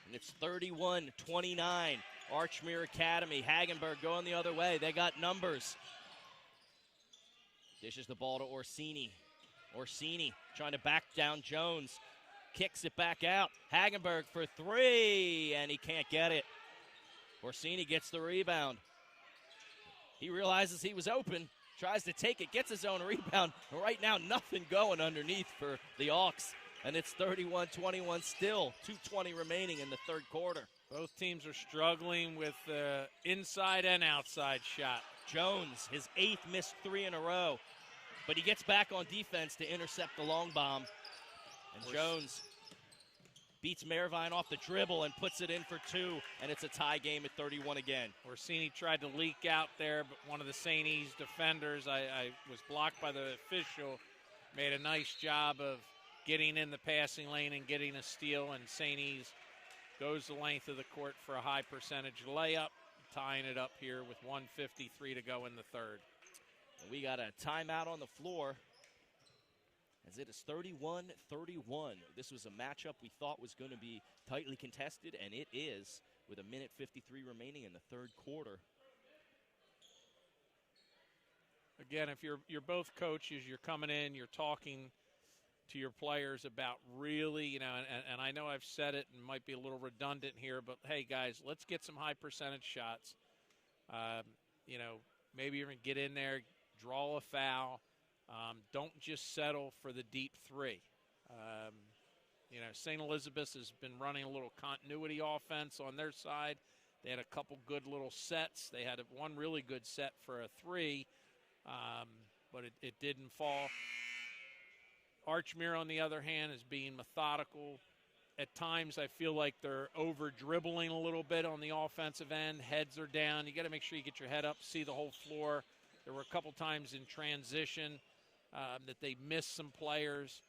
And it's 31-29. Archmere Academy. Hagenberg going the other way. They got numbers. Dishes the ball to Orsini. Orsini trying to back down Jones. Kicks it back out. Hagenberg for 3, and he can't get it. Orsini gets the rebound. He realizes he was open, tries to take it, gets his own rebound. Right now, nothing going underneath for the Hawks, and it's 31-21 still. 2:20 remaining in the third quarter. Both teams are struggling with the inside and outside shot. Jones, his 8th missed 3 in a row, but he gets back on defense to intercept the long bomb. And Jones beats Mervine off the dribble and puts it in for 2, and it's a tie game at 31 again. Orsini tried to leak out there, but one of the St. E's defenders, I was blocked by the official, made a nice job of getting in the passing lane and getting a steal, and St. E's goes the length of the court for a high percentage layup, tying it up here with 1:53 to go in the third. And we got a timeout on the floor, as it is 31-31. This was a matchup we thought was going to be tightly contested, and it is, with 1:53 remaining in the third quarter. Again, if you're both coaches, you're coming in, you're talking to your players about really, and I know I've said it and might be a little redundant here, but hey, guys, let's get some high percentage shots. Maybe even get in there, draw a foul. Don't just settle for the deep 3. St. Elizabeth has been running a little continuity offense on their side. They had a couple good little sets. They had one really good set for a 3, but it didn't fall. Archmere, on the other hand, is being methodical. At times, I feel like they're over-dribbling a little bit on the offensive end. Heads are down. You got to make sure you get your head up, see the whole floor. There were a couple times in transition that they missed some players,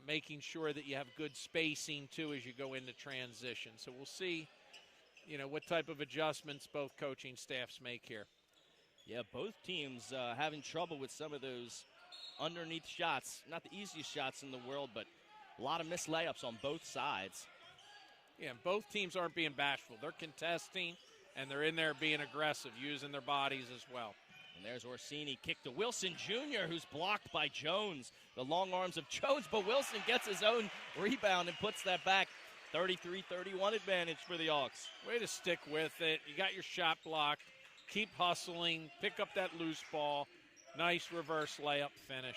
making sure that you have good spacing, too, as you go into transition. So we'll see, what type of adjustments both coaching staffs make here. Yeah, both teams having trouble with some of those underneath shots. Not the easiest shots in the world, but a lot of missed layups on both sides. Yeah, and both teams aren't being bashful. They're contesting, and they're in there being aggressive, using their bodies as well. And there's Orsini, kick to Wilson Jr., who's blocked by Jones. The long arms of Jones, but Wilson gets his own rebound and puts that back. 33-31 advantage for the Hawks. Way to stick with it. You got your shot blocked. Keep hustling. Pick up that loose ball. Nice reverse layup finish.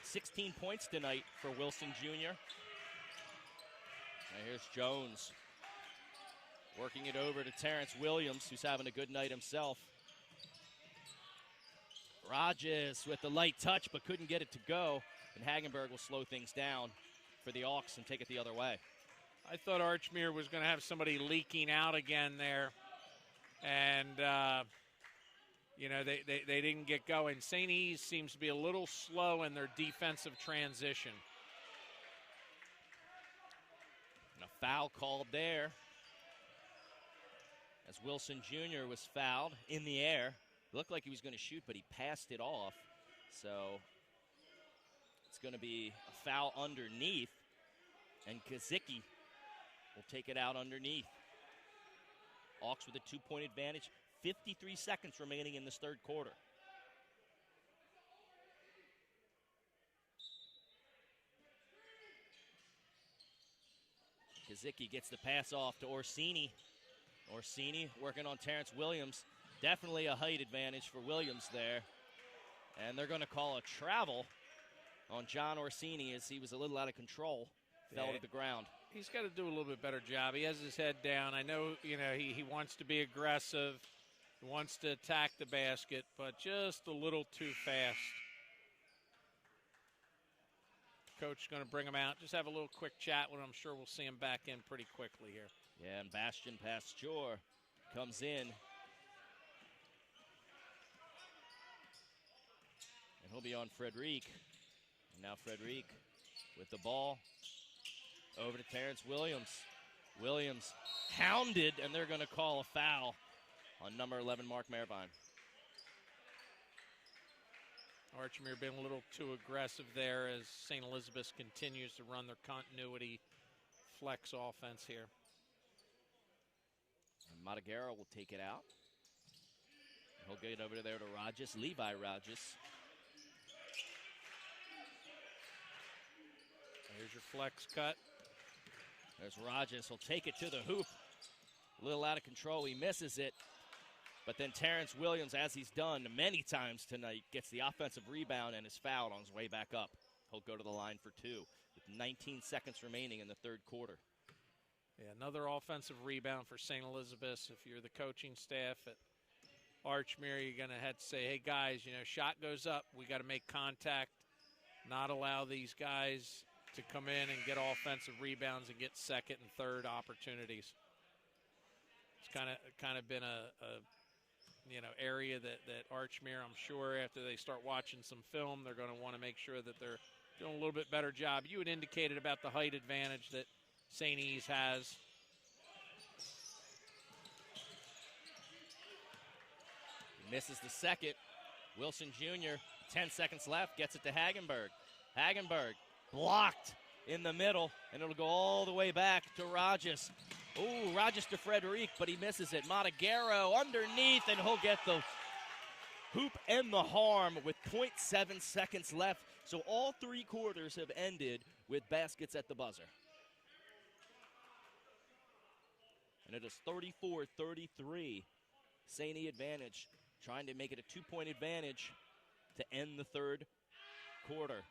16 points tonight for Wilson Jr. Now here's Jones working it over to Terrence Williams, who's having a good night himself. Rogers with the light touch, but couldn't get it to go. And Hagenberg will slow things down for the Hawks and take it the other way. I thought Archmere was going to have somebody leaking out again there. And, they didn't get going. St. E's seems to be a little slow in their defensive transition. And a foul called there as Wilson Jr. was fouled in the air. It looked like he was going to shoot, but he passed it off. So it's going to be a foul underneath, and Kazicki will take it out underneath. Hawks with a 2-point advantage. 53 seconds remaining in this third quarter. Kazicki gets the pass off to Orsini. Orsini working on Terrence Williams. Definitely a height advantage for Williams there. And they're going to call a travel on John Orsini as he was a little out of control. Fell to the ground. He's got to do a little bit better job. He has his head down. I know, he wants to be aggressive. He wants to attack the basket, but just a little too fast. Coach is going to bring him out. Just have a little quick chat with him. I'm sure we'll see him back in pretty quickly here. Yeah, and Bastian Pasteur comes in. And he'll be on Frederic. And now Frederic with the ball. Over to Terrence Williams. Williams hounded, and they're going to call a foul on number 11, Mark Mervine. Archmere being a little too aggressive there as St. Elizabeth continues to run their continuity flex offense here. And Matagera will take it out. He'll get over there to Rajas, Levi Rajas. Here's your flex cut. There's Rajas. He'll take it to the hoop. A little out of control. He misses it. But then Terrence Williams, as he's done many times tonight, gets the offensive rebound and is fouled on his way back up. He'll go to the line for two with 19 seconds remaining in the third quarter. Yeah, another offensive rebound for St. Elizabeth. If you're the coaching staff at Archmere, you're going to have to say, hey, guys, shot goes up. We got to make contact, not allow these guys to come in and get offensive rebounds and get second and third opportunities. It's kind of been a area that Archmere, I'm sure, after they start watching some film, they're going to want to make sure that they're doing a little bit better job. You had indicated about the height advantage that St. E's has. He misses the second. Wilson Jr., 10 seconds left, gets it to Hagenberg. Hagenberg blocked in the middle, and it'll go all the way back to Rajas. Ooh, Rajas to Frederic, but he misses it. Matagero underneath, and he'll get the hoop and the harm with 0.7 seconds left. So all three quarters have ended with baskets at the buzzer. And it is 34-33. St. E advantage, trying to make it a 2-point advantage to end the third quarter.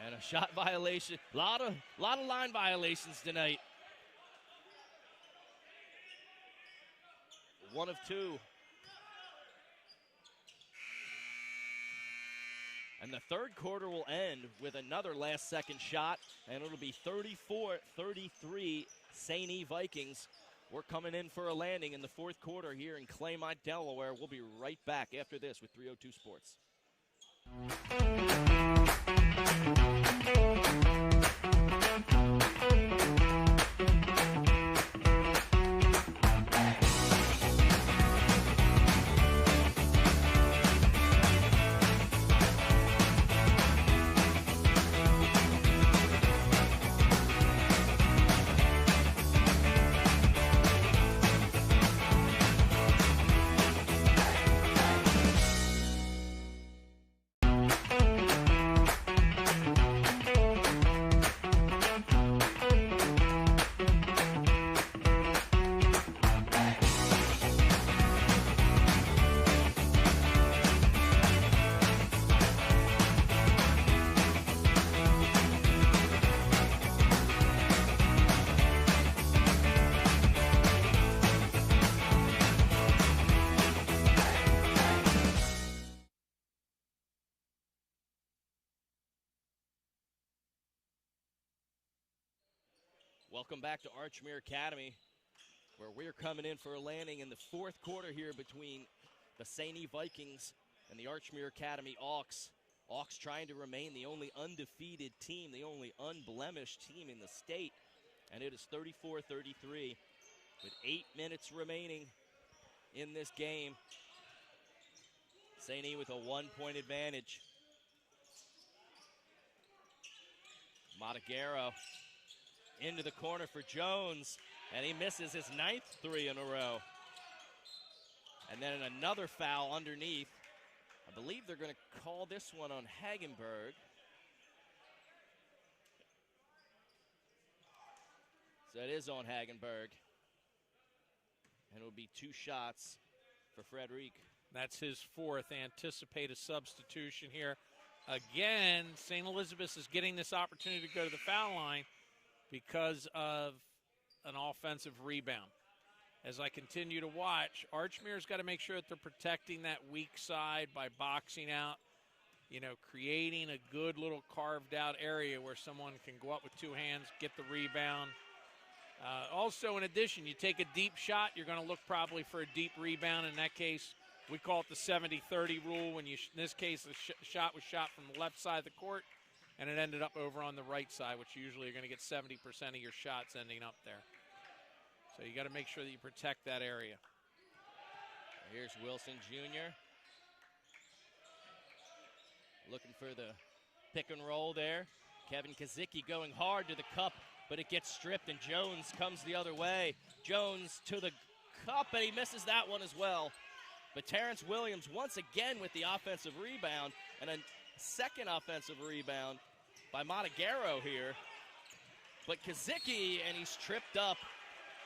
And a shot violation. A lot of line violations tonight. 1 of 2. And the third quarter will end with another last-second shot, and it'll be 34-33 St. E Vikings. We're coming in for a landing in the fourth quarter here in Claymont, Delaware. We'll be right back after this with 302 Sports. Welcome back to Archmere Academy, where we're coming in for a landing in the fourth quarter here between the St. E. Vikings and the Archmere Academy Auks. Auks trying to remain the only undefeated team, the only unblemished team in the state. And it is 34-33 with 8 minutes remaining in this game. St. E with a 1-point advantage. Matagero into the corner for Jones, and he misses his 9th 3 in a row. And then another foul underneath. I believe they're going to call this one on Hagenberg. So it is on Hagenberg. And it will be 2 shots for Frederic. That's his 4th. Anticipate a substitution here. Again, St. Elizabeth is getting this opportunity to go to the foul line because of an offensive rebound. As I continue to watch, Archmere's got to make sure that they're protecting that weak side by boxing out, creating a good little carved out area where someone can go up with 2 hands, get the rebound. Also, in addition, you take a deep shot, you're going to look probably for a deep rebound. In that case, we call it the 70-30 rule. When in this case, the shot was shot from the left side of the court, and it ended up over on the right side, which usually you're going to get 70% of your shots ending up there. So you got to make sure that you protect that area. Here's Wilson Jr. looking for the pick and roll there. Kevin Kazicki going hard to the cup, but it gets stripped, and Jones comes the other way. Jones to the cup, and he misses that one as well. But Terrence Williams once again with the offensive rebound, and a second offensive rebound by Matagero here. But Kazicki, and he's tripped up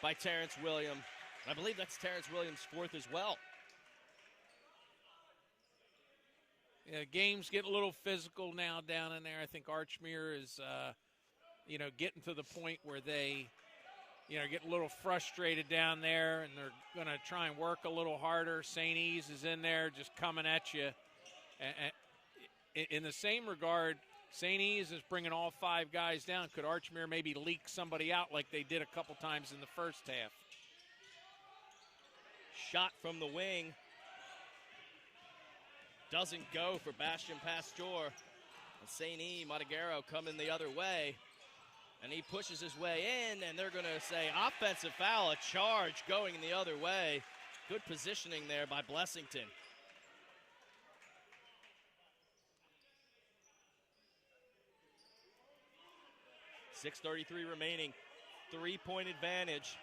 by Terrence Williams. I believe that's Terrence Williams' 4th as well. Yeah, games get a little physical now down in there. I think Archmere is, getting to the point where they, get a little frustrated down there, and they're going to try and work a little harder. St. E's is in there just coming at you. And in the same regard, St. E's is bringing all 5 guys down. Could Archmere maybe leak somebody out like they did a couple times in the first half? Shot from the wing. Doesn't go for Bastian Pastor. And St. E. Matagero coming the other way. And he pushes his way in, and they're going to say offensive foul, a charge going the other way. Good positioning there by Blessington. .6:33 remaining, 3-point advantage.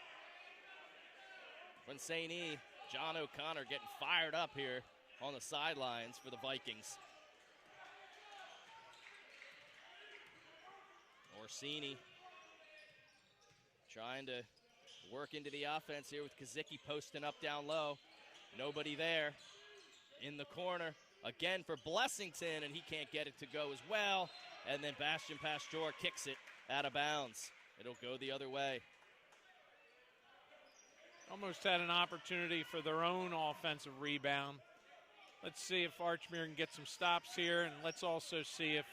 When St. E. John O'Connor getting fired up here on the sidelines for the Vikings. Orsini trying to work into the offense here with Kazicki posting up down low. Nobody there in the corner. Again for Blessington, and he can't get it to go as well. And then Bastian Pastor kicks it out of bounds. It'll go the other way. Almost had an opportunity for their own offensive rebound. Let's see if Archmere can get some stops here, and let's also see if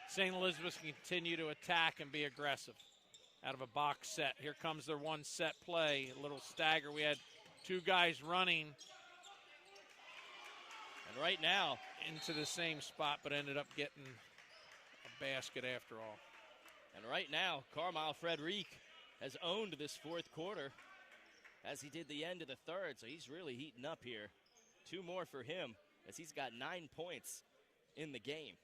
St. Elizabeth can continue to attack and be aggressive out of a box set. Here comes their 1-set play, a little stagger. We had 2 guys running. And right now, into the same spot, but ended up getting a basket after all. And right now, Carmel Frederic has owned this 4th quarter as he did the end of the 3rd, so he's really heating up here. 2 more for him as he's got 9 points in the game.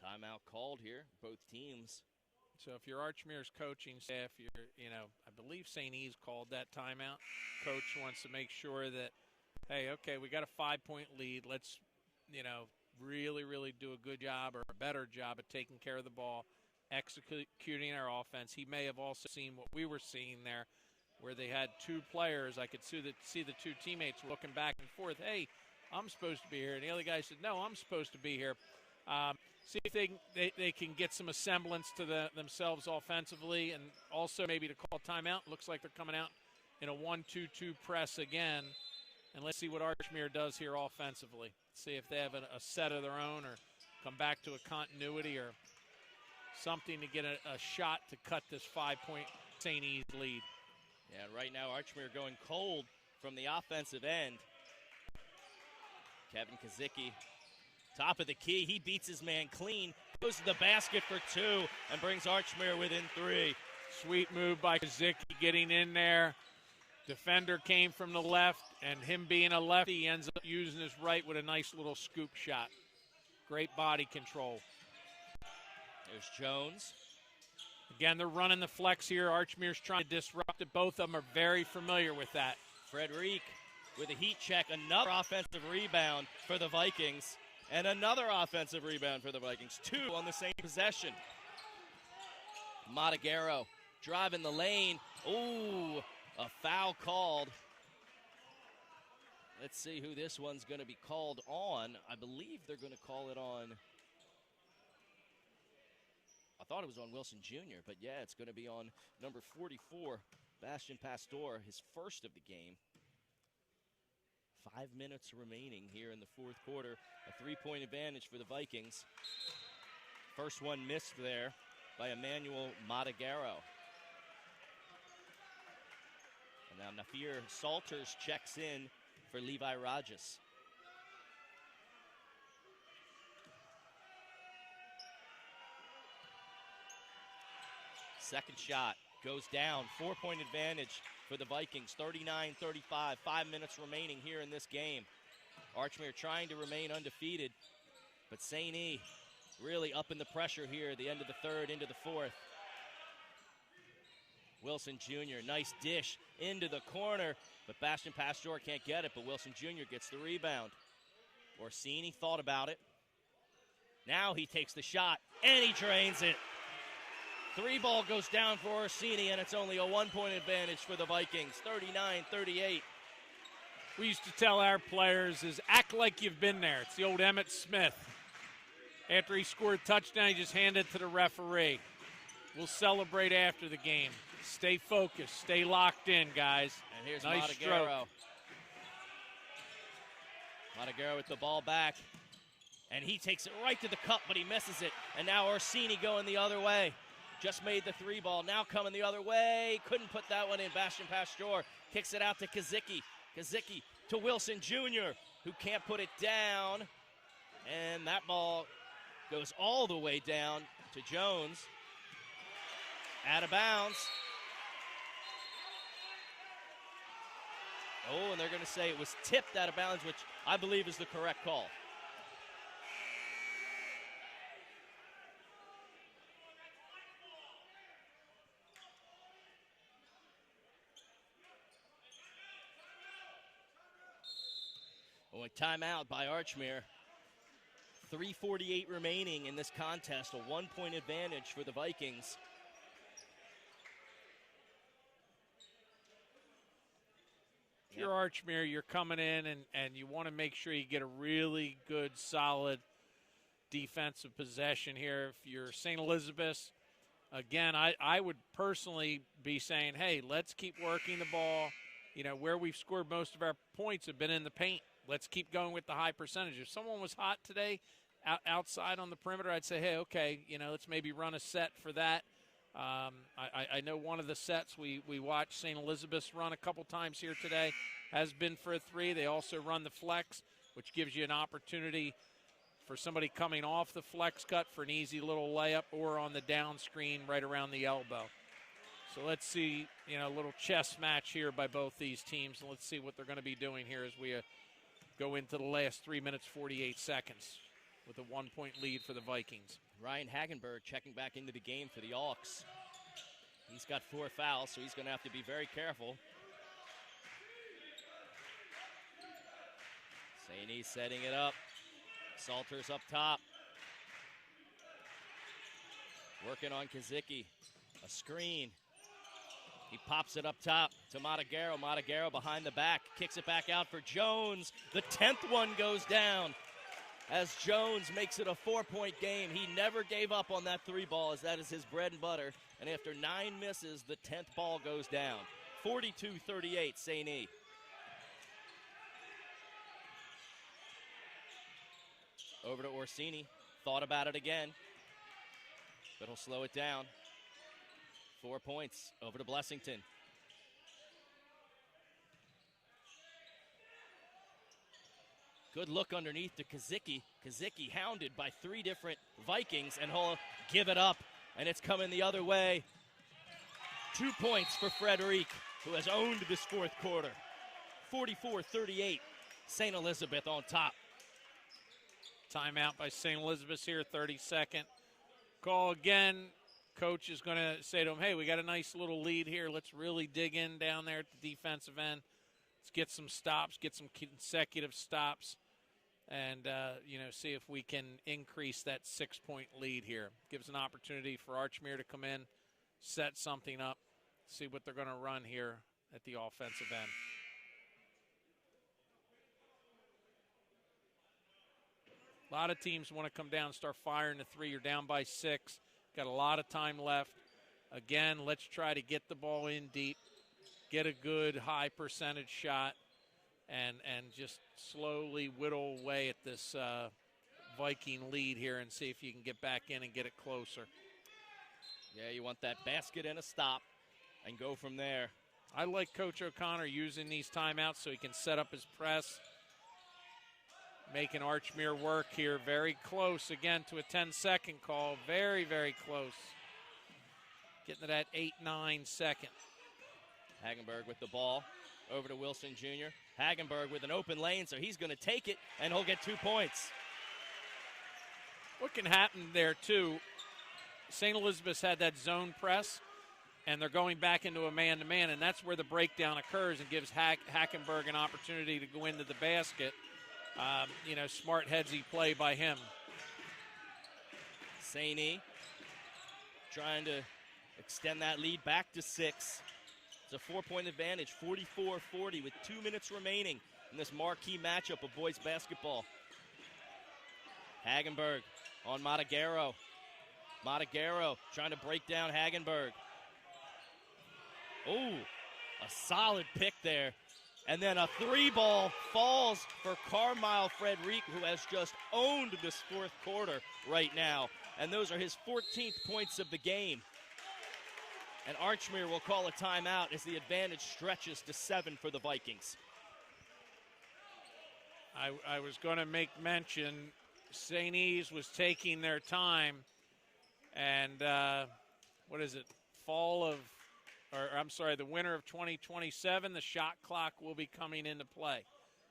Timeout called here, both teams. So if you're Archmere's coaching staff, I believe St. E's called that timeout. Coach wants to make sure that, hey, okay, we got a 5-point lead. Let's, really, really do a good job or a better job at taking care of the ball, executing our offense. He may have also seen what we were seeing there, where they had 2 players. I could see the 2 teammates looking back and forth. Hey, I'm supposed to be here. And the other guy said, no, I'm supposed to be here. See if they can get some semblance to themselves offensively, and also maybe to call timeout. Looks like they're coming out in a 1-2-2 press again. And let's see what Archmere does here offensively. See if they have a set of their own or come back to a continuity or something to get a shot to cut this 5-point St. E's lead. Yeah, right now Archmere going cold from the offensive end. Kevin Kazicki, top of the key. He beats his man clean, goes to the basket for 2, and brings Archmere within 3. Sweet move by Kazicki getting in there. Defender came from the left, and him being a lefty, he ends up using his right with a nice little scoop shot. Great body control. There's Jones. Again, they're running the flex here. Archmere's trying to disrupt it. Both of them are very familiar with that. Frederic with a heat check, another offensive rebound for the Vikings, and another offensive rebound for the Vikings. 2 on the same possession. Matagero driving the lane. Ooh, a foul called. Let's see who this one's going to be called on. I believe they're going to call it on. I thought it was on Wilson Jr., but yeah, it's going to be on number 44, Bastian Pastor, his first of the game. 5 minutes remaining here in the fourth quarter. A 3-point advantage for the Vikings. First one missed there by Emmanuel Matagero. And now Nafir Salters checks in for Levi Rajas. Second shot goes down. 4-point advantage for the Vikings. 39-35. 5 minutes remaining here in this game. Archmere trying to remain undefeated, but St. E really upping the pressure here at the end of the third, into the fourth. Wilson Jr., nice dish into the corner, but Bastian Pastor can't get it, but Wilson Jr. gets the rebound. Orsini thought about it. Now he takes the shot, and he drains it. 3-ball goes down for Orsini, and it's only a 1-point advantage for the Vikings, 39-38. We used to tell our players is act like you've been there. It's the old Emmitt Smith. After he scored a touchdown, he just handed it to the referee. We'll celebrate after the game. Stay focused. Stay locked in, guys. And here's nice Matagero. stroke. Matagero with the ball back. And he takes it right to the cup, but he misses it. And now Orsini going the other way. Just made the 3-ball. Now coming the other way. Couldn't put that one in. Bastian Pastor kicks it out to Kazicki. Kazicki to Wilson Jr., who can't put it down. And that ball goes all the way down to Jones. Out of bounds. Oh, and they're going to say it was tipped out of bounds, which I believe is the correct call. Oh, a timeout by Archmere. 3:48 remaining in this contest, a 1-point advantage for the Vikings. If you're Archmere, you're coming in and you want to make sure you get a really good, solid defensive possession here. If you're St. Elizabeth, again, I would personally be saying, hey, let's keep working the ball. You know, where we've scored most of our points have been in the paint. Let's keep going with the high percentage. If someone was hot today outside on the perimeter, I'd say, hey, okay, you know, let's maybe run a set for that. I know one of the sets we watched St. Elizabeth's run a couple times here today has been for a 3. They also run the flex, which gives you an opportunity for somebody coming off the flex cut for an easy little layup or on the down screen right around the elbow. So let's see, you know, a little chess match here by both these teams, and let's see what they're going to be doing here as we go into the last 3 minutes, 48 seconds with a 1-point lead for the Vikings. Ryan Hagenberg checking back into the game for the Auks. He's got 4 fouls, so he's going to have to be very careful. St. E setting it up. Salters up top. Working on Kazicki. A screen. He pops it up top to Matagero. Matagero behind the back. Kicks it back out for Jones. The 10th one goes down as Jones makes it a 4-point game. He never gave up on that 3-ball, as that is his bread and butter. And after 9 misses, the 10th ball goes down. 42-38, St. E. Over to Orsini. thought about it again, but he'll slow it down. 4 points over to Blessington. Good look underneath to Kazicki. Kazicki hounded by 3 different Vikings, and he'll give it up, and it's coming the other way. 2 points for Frederic, who has owned this fourth quarter. 44-38, St. Elizabeth on top. Timeout by St. Elizabeth here, 32nd. Call again. Coach is going to say to him, hey, we got a nice little lead here. Let's really dig in down there at the defensive end. Let's get some stops, get some consecutive stops, and see if we can increase that 6-point lead here. Gives an opportunity for Archmere to come in, set something up, see what they're going to run here at the offensive end. A lot of teams want to come down and start firing the 3. You're down by 6. Got a lot of time left. Again, let's try to get the ball in deep, get a good high percentage shot, and just slowly whittle away at this Viking lead here and see if you can get back in and get it closer. Yeah, you want that basket and a stop and go from there. I like Coach O'Connor using these timeouts so he can set up his press. Making Archmere work here. Very close again to a 10-second call. Very, very close. Getting to that 8-9 second. Hagenberg with the ball. Over to Wilson Jr. Hagenberg with an open lane, so he's going to take it, and he'll get 2 points. What can happen there, too, St. Elizabeth's had that zone press, and they're going back into a man-to-man, and that's where the breakdown occurs and gives Hackenberg an opportunity to go into the basket. Smart headsy play by him. Saini trying to extend that lead back to 6. It's a 4-point advantage, 44-40 with 2 minutes remaining in this marquee matchup of boys basketball. Hagenberg on Matagero. Matagero trying to break down Hagenberg. Oh, a solid pick there. And then a 3-ball falls for Carmile Frederic, who has just owned this fourth quarter right now. And those are his 14th points of the game. And Archmere will call a timeout as the advantage stretches to 7 for the Vikings. I was going to make mention St. E's was taking their time. And the winter of 2027, the shot clock will be coming into play.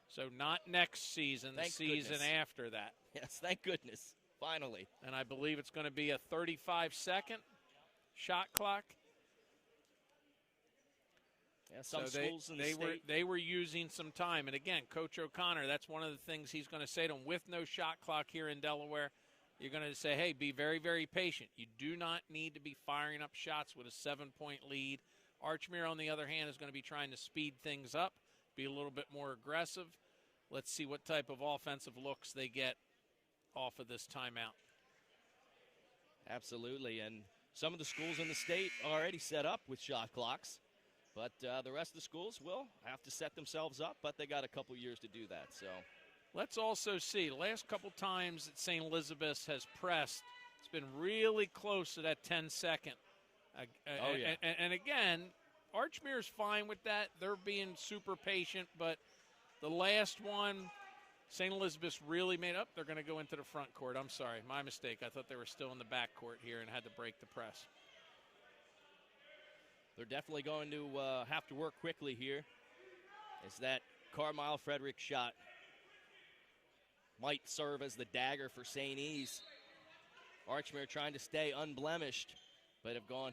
So not next season, the season after that. Yes, thank goodness, finally. And I believe it's going to be a 35-second shot clock. Yeah, some schools in the state. They were using some time. And again, Coach O'Connor, that's one of the things he's going to say to them. With no shot clock here in Delaware, you're going to say, hey, be very, very patient. You do not need to be firing up shots with a 7-point lead. Archmere, on the other hand, is going to be trying to speed things up, be a little bit more aggressive. Let's see what type of offensive looks they get off of this timeout. Absolutely, and some of the schools in the state are already set up with shot clocks, but the rest of the schools will have to set themselves up, but they got a couple years to do that. So let's also see, the last couple times that St. Elizabeth has pressed, it's been really close to that 10-second. And again, Archmere's fine with that. They're being super patient, but the last one, St. Elizabeth's really made up. They're going to go into the front court. I'm sorry, my mistake. I thought they were still in the back court here and had to break the press. They're definitely going to have to work quickly here, as that Carmile Frederic shot might serve as the dagger for St. E's. Archmere trying to stay unblemished, but have gone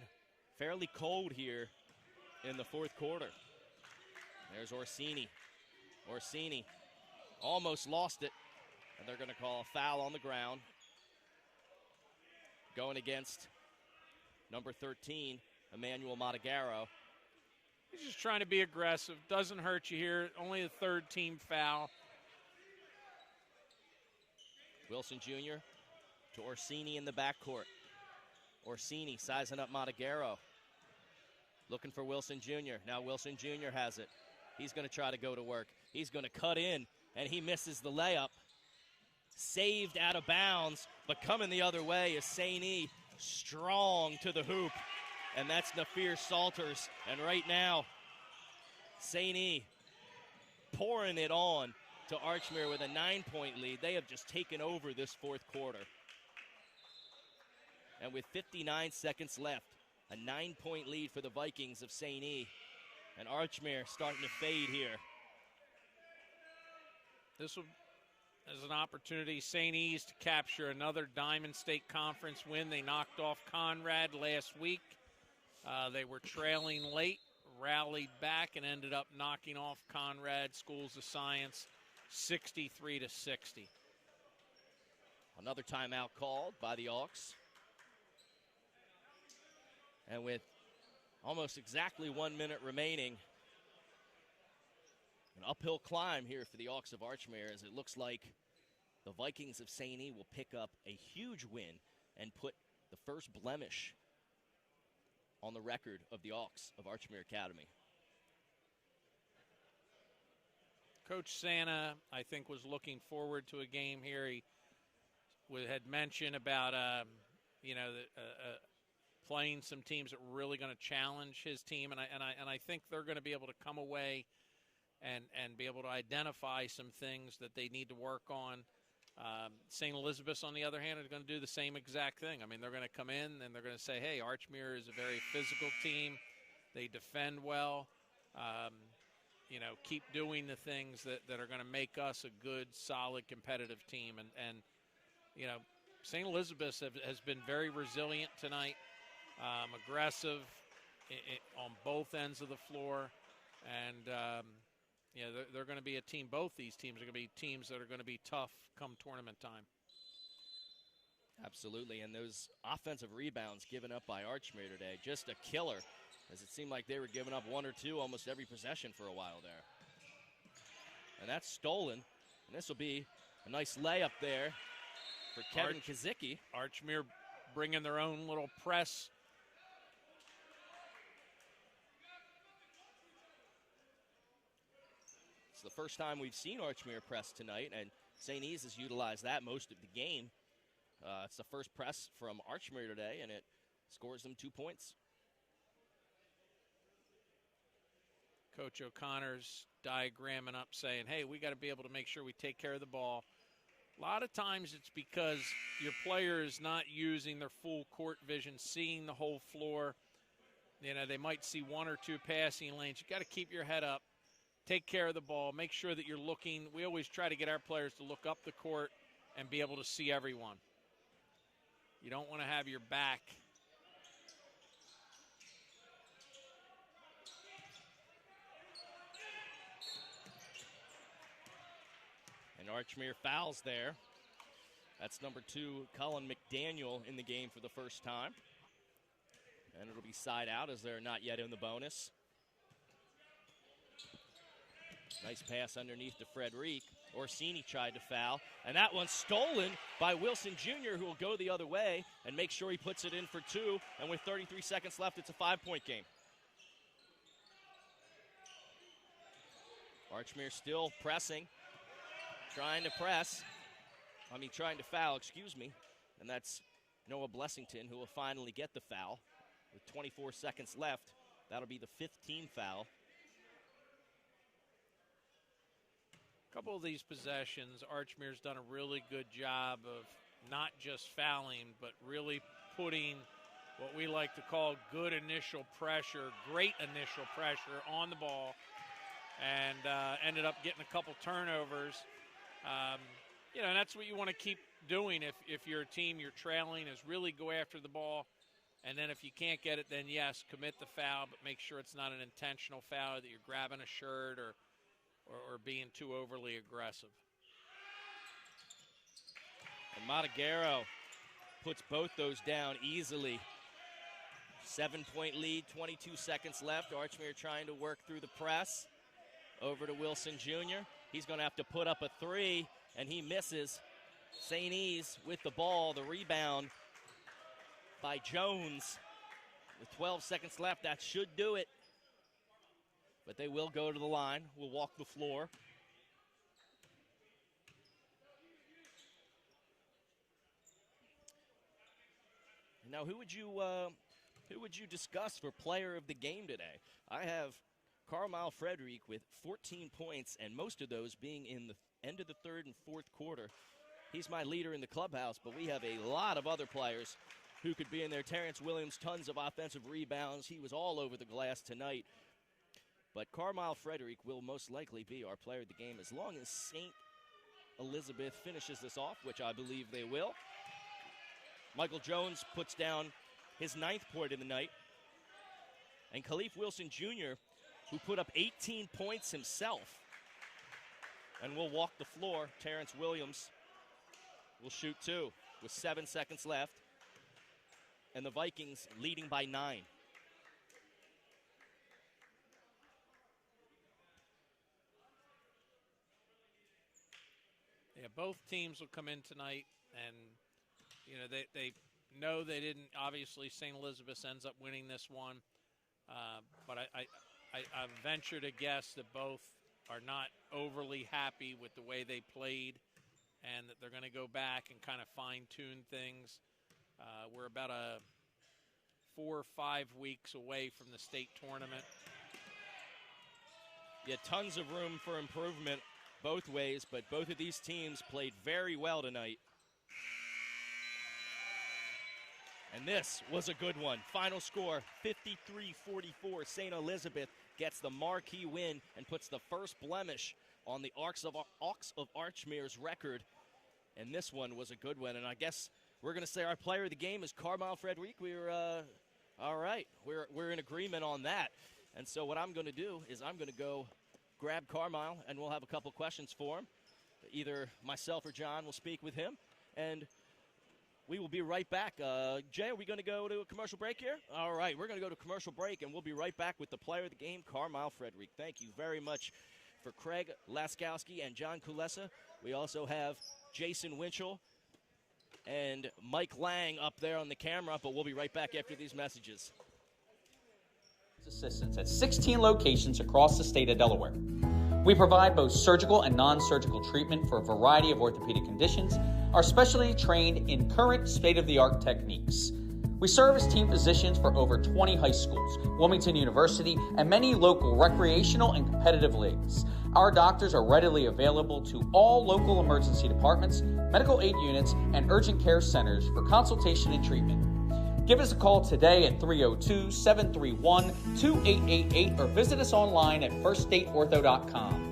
fairly cold here in the fourth quarter. There's Orsini. Orsini almost lost it, and they're going to call a foul on the ground. Going against number 13, Emmanuel Matagaro. He's just trying to be aggressive. Doesn't hurt you here. Only a third-team foul. Wilson Jr. to Orsini in the backcourt. Orsini sizing up Matagaro. Looking for Wilson Jr. Now Wilson Jr. has it. He's going to try to go to work. He's going to cut in, and he misses the layup. saved out of bounds, but coming the other way is St. E, strong to the hoop, and that's Nafir Salters. And right now, St. E pouring it on to Archmere with a 9-point lead. They have just taken over this fourth quarter. And with 59 seconds left, a 9-point lead for the Vikings of St. E. And Archmere starting to fade here. This will as an opportunity, St. E's to capture another Diamond State Conference win. They knocked off Conrad last week. They were trailing late, rallied back, and ended up knocking off Conrad Schools of Science 63-60. Another timeout called by the Hawks. And with almost exactly 1 minute remaining, an uphill climb here for the Hawks of Archmere, as it looks like the Vikings of St. E will pick up a huge win and put the first blemish on the record of the Hawks of Archmere Academy. Coach Santa, I think, was looking forward to a game here. He had mentioned about, playing some teams that were really going to challenge his team, and I think they're going to be able to come away and be able to identify some things that they need to work on. St. Elizabeth's, on the other hand, is going to do the same exact thing. I mean, they're going to come in and they're going to say, hey, Archmere is a very physical team. They defend well. Keep doing the things that are going to make us a good, solid, competitive team. And St. Elizabeth has been very resilient tonight, aggressive on both ends of the floor. And, they're going to be a team. Both these teams are going to be teams that are going to be tough come tournament time. Absolutely, and those offensive rebounds given up by Archmere today, just a killer, as it seemed like they were giving up one or two almost every possession for a while there. And that's stolen, and this will be a nice layup there for Kevin Kazicki. Archmere bringing their own little press. It's the first time we've seen Archmere press tonight, and St. E's has utilized that most of the game. It's the first press from Archmere today, and it scores them 2 points. Coach O'Connor's diagramming up saying, hey, we got to be able to make sure we take care of the ball. A lot of times it's because your player is not using their full court vision, seeing the whole floor. They might see one or two passing lanes. You got to keep your head up. Take care of the ball. Make sure that you're looking. We always try to get our players to look up the court and be able to see everyone. You don't want to have your back. And Archmere fouls there. That's number 2, Colin McDaniel, in the game for the first time. And it'll be side out as they're not yet in the bonus. Nice pass underneath to Frederic. Orsini tried to foul, and that one's stolen by Wilson Jr., who will go the other way and make sure he puts it in for 2. And with 33 seconds left, it's a 5-point game. Archmere still pressing, trying to foul, and that's Noah Blessington, who will finally get the foul. With 24 seconds left, that'll be the 5th team foul. A couple of these possessions, Archmere's done a really good job of not just fouling, but really putting what we like to call good initial pressure, great initial pressure on the ball, and ended up getting a couple turnovers. And that's what you want to keep doing if you're a team you're trailing, is really go after the ball. And then if you can't get it, then yes, commit the foul, but make sure it's not an intentional foul, that you're grabbing a shirt or being too overly aggressive. And Matagero puts both those down easily. 7-point lead, 22 seconds left. Archmere trying to work through the press. Over to Wilson Jr. He's going to have to put up a 3, and he misses. St. E's with the ball. The rebound by Jones. With 12 seconds left, that should do it. But they will go to the line. Will walk the floor. Now, who would you discuss for player of the game today? I have Carmel Frederick with 14 points, and most of those being in the end of the third and fourth quarter. He's my leader in the clubhouse, but we have a lot of other players who could be in there. Terrence Williams, tons of offensive rebounds. He was all over the glass tonight. But Carmel Frederick will most likely be our player of the game as long as St. Elizabeth finishes this off, which I believe they will. Michael Jones puts down his 9th point of the night. And Khalif Wilson Jr., who put up 18 points himself, and will walk the floor. Terrence Williams will shoot 2 with 7 seconds left. And the Vikings leading by 9. Yeah, both teams will come in tonight, and they know they didn't. Obviously, St. Elizabeth ends up winning this one, but I venture to guess that both are not overly happy with the way they played, and that they're going to go back and kind of fine-tune things. We're about 4 or 5 weeks away from the state tournament. Yeah, tons of room for improvement both ways, but both of these teams played very well tonight. And this was a good one. Final score, 53-44. St. Elizabeth gets the marquee win and puts the first blemish on the Ox of Archmere's record. And this one was a good one. And I guess we're going to say our player of the game is Carmel Frederick. All right. We're in agreement on that. And so what I'm going to do is I'm going to go grab Carmel, and we'll have a couple questions for him. Either myself or John will speak with him, and we will be right back. Jay, are we going to go to a commercial break here? All right, we're going to go to a commercial break, and we'll be right back with the player of the game, Carmel Frederick. Thank you very much for Craig Laskowski and John Kulesa. We also have Jason Winchell and Mike Lang up there on the camera, but we'll be right back after these messages. Assistance at 16 locations across the state of Delaware. We provide both surgical and non-surgical treatment for a variety of orthopedic conditions, are specially trained in current state-of-the-art techniques. We serve as team physicians for over 20 high schools, Wilmington University, and many local recreational and competitive leagues. Our doctors are readily available to all local emergency departments, medical aid units, and urgent care centers for consultation and treatment. Give us a call today at 302-731-2888 or visit us online at firststateortho.com.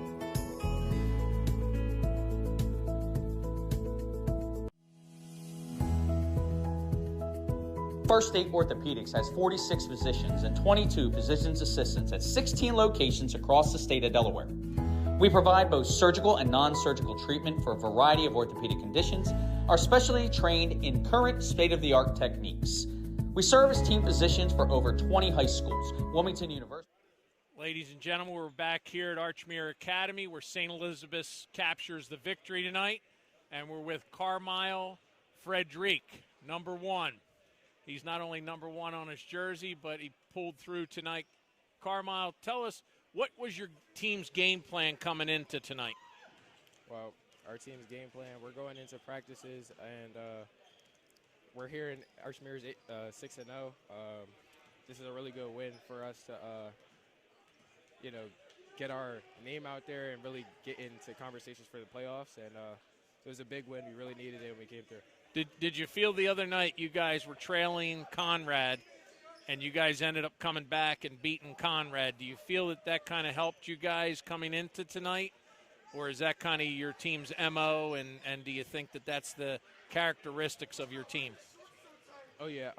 First State Orthopedics has 46 physicians and 22 physician's assistants at 16 locations across the state of Delaware. We provide both surgical and non-surgical treatment for a variety of orthopedic conditions, are specially trained in current state-of-the-art techniques. We serve as team physicians for over 20 high schools, Wilmington University. Ladies and gentlemen, we're back here at Archmere Academy where St. Elizabeth captures the victory tonight, and we're with Carmel Frederick, number 1. He's not only number 1 on his jersey, but he pulled through tonight. Carmel, tell us, what was your team's game plan coming into tonight? Well, our team's game plan, we're going into practices, and we're here in Archmere's 6-0. This is a really good win for us to, get our name out there and really get into conversations for the playoffs. And it was a big win. We really needed it when we came through. Did you feel the other night you guys were trailing Conrad, and you guys ended up coming back and beating Conrad? Do you feel that kind of helped you guys coming into tonight? Or is that kind of your team's MO, and do you think that that's the characteristics of your team? Oh, yeah.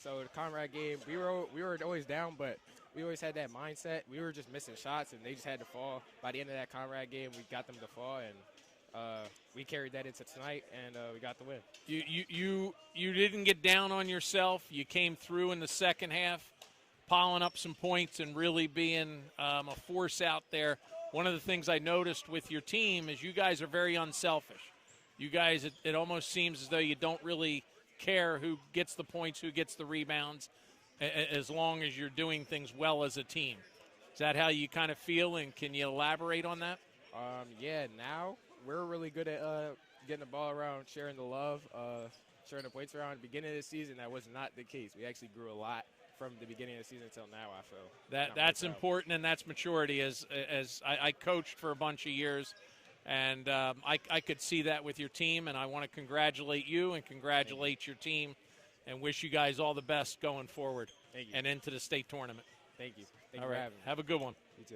So the Conrad game, we were always down, but we always had that mindset. We were just missing shots, and they just had to fall. By the end of that Conrad game, we got them to fall, and we carried that into tonight, and we got the win. You didn't get down on yourself. You came through in the second half, piling up some points and really being a force out there. One of the things I noticed with your team is you guys are very unselfish. You guys, it almost seems as though you don't really care who gets the points, who gets the rebounds, as long as you're doing things well as a team. Is that how you kind of feel, and can you elaborate on that? Yeah, now we're really good at getting the ball around, sharing the love, turn the points around. At the beginning of the season, that was not the case. We actually grew a lot from the beginning of the season until now, I feel. That's important, and that's maturity. As I coached for a bunch of years, and I could see that with your team, and I want to congratulate you and congratulate your team and wish you guys all the best going forward. Thank you. And into the state tournament. Thank you. All right. Have a good one. You too.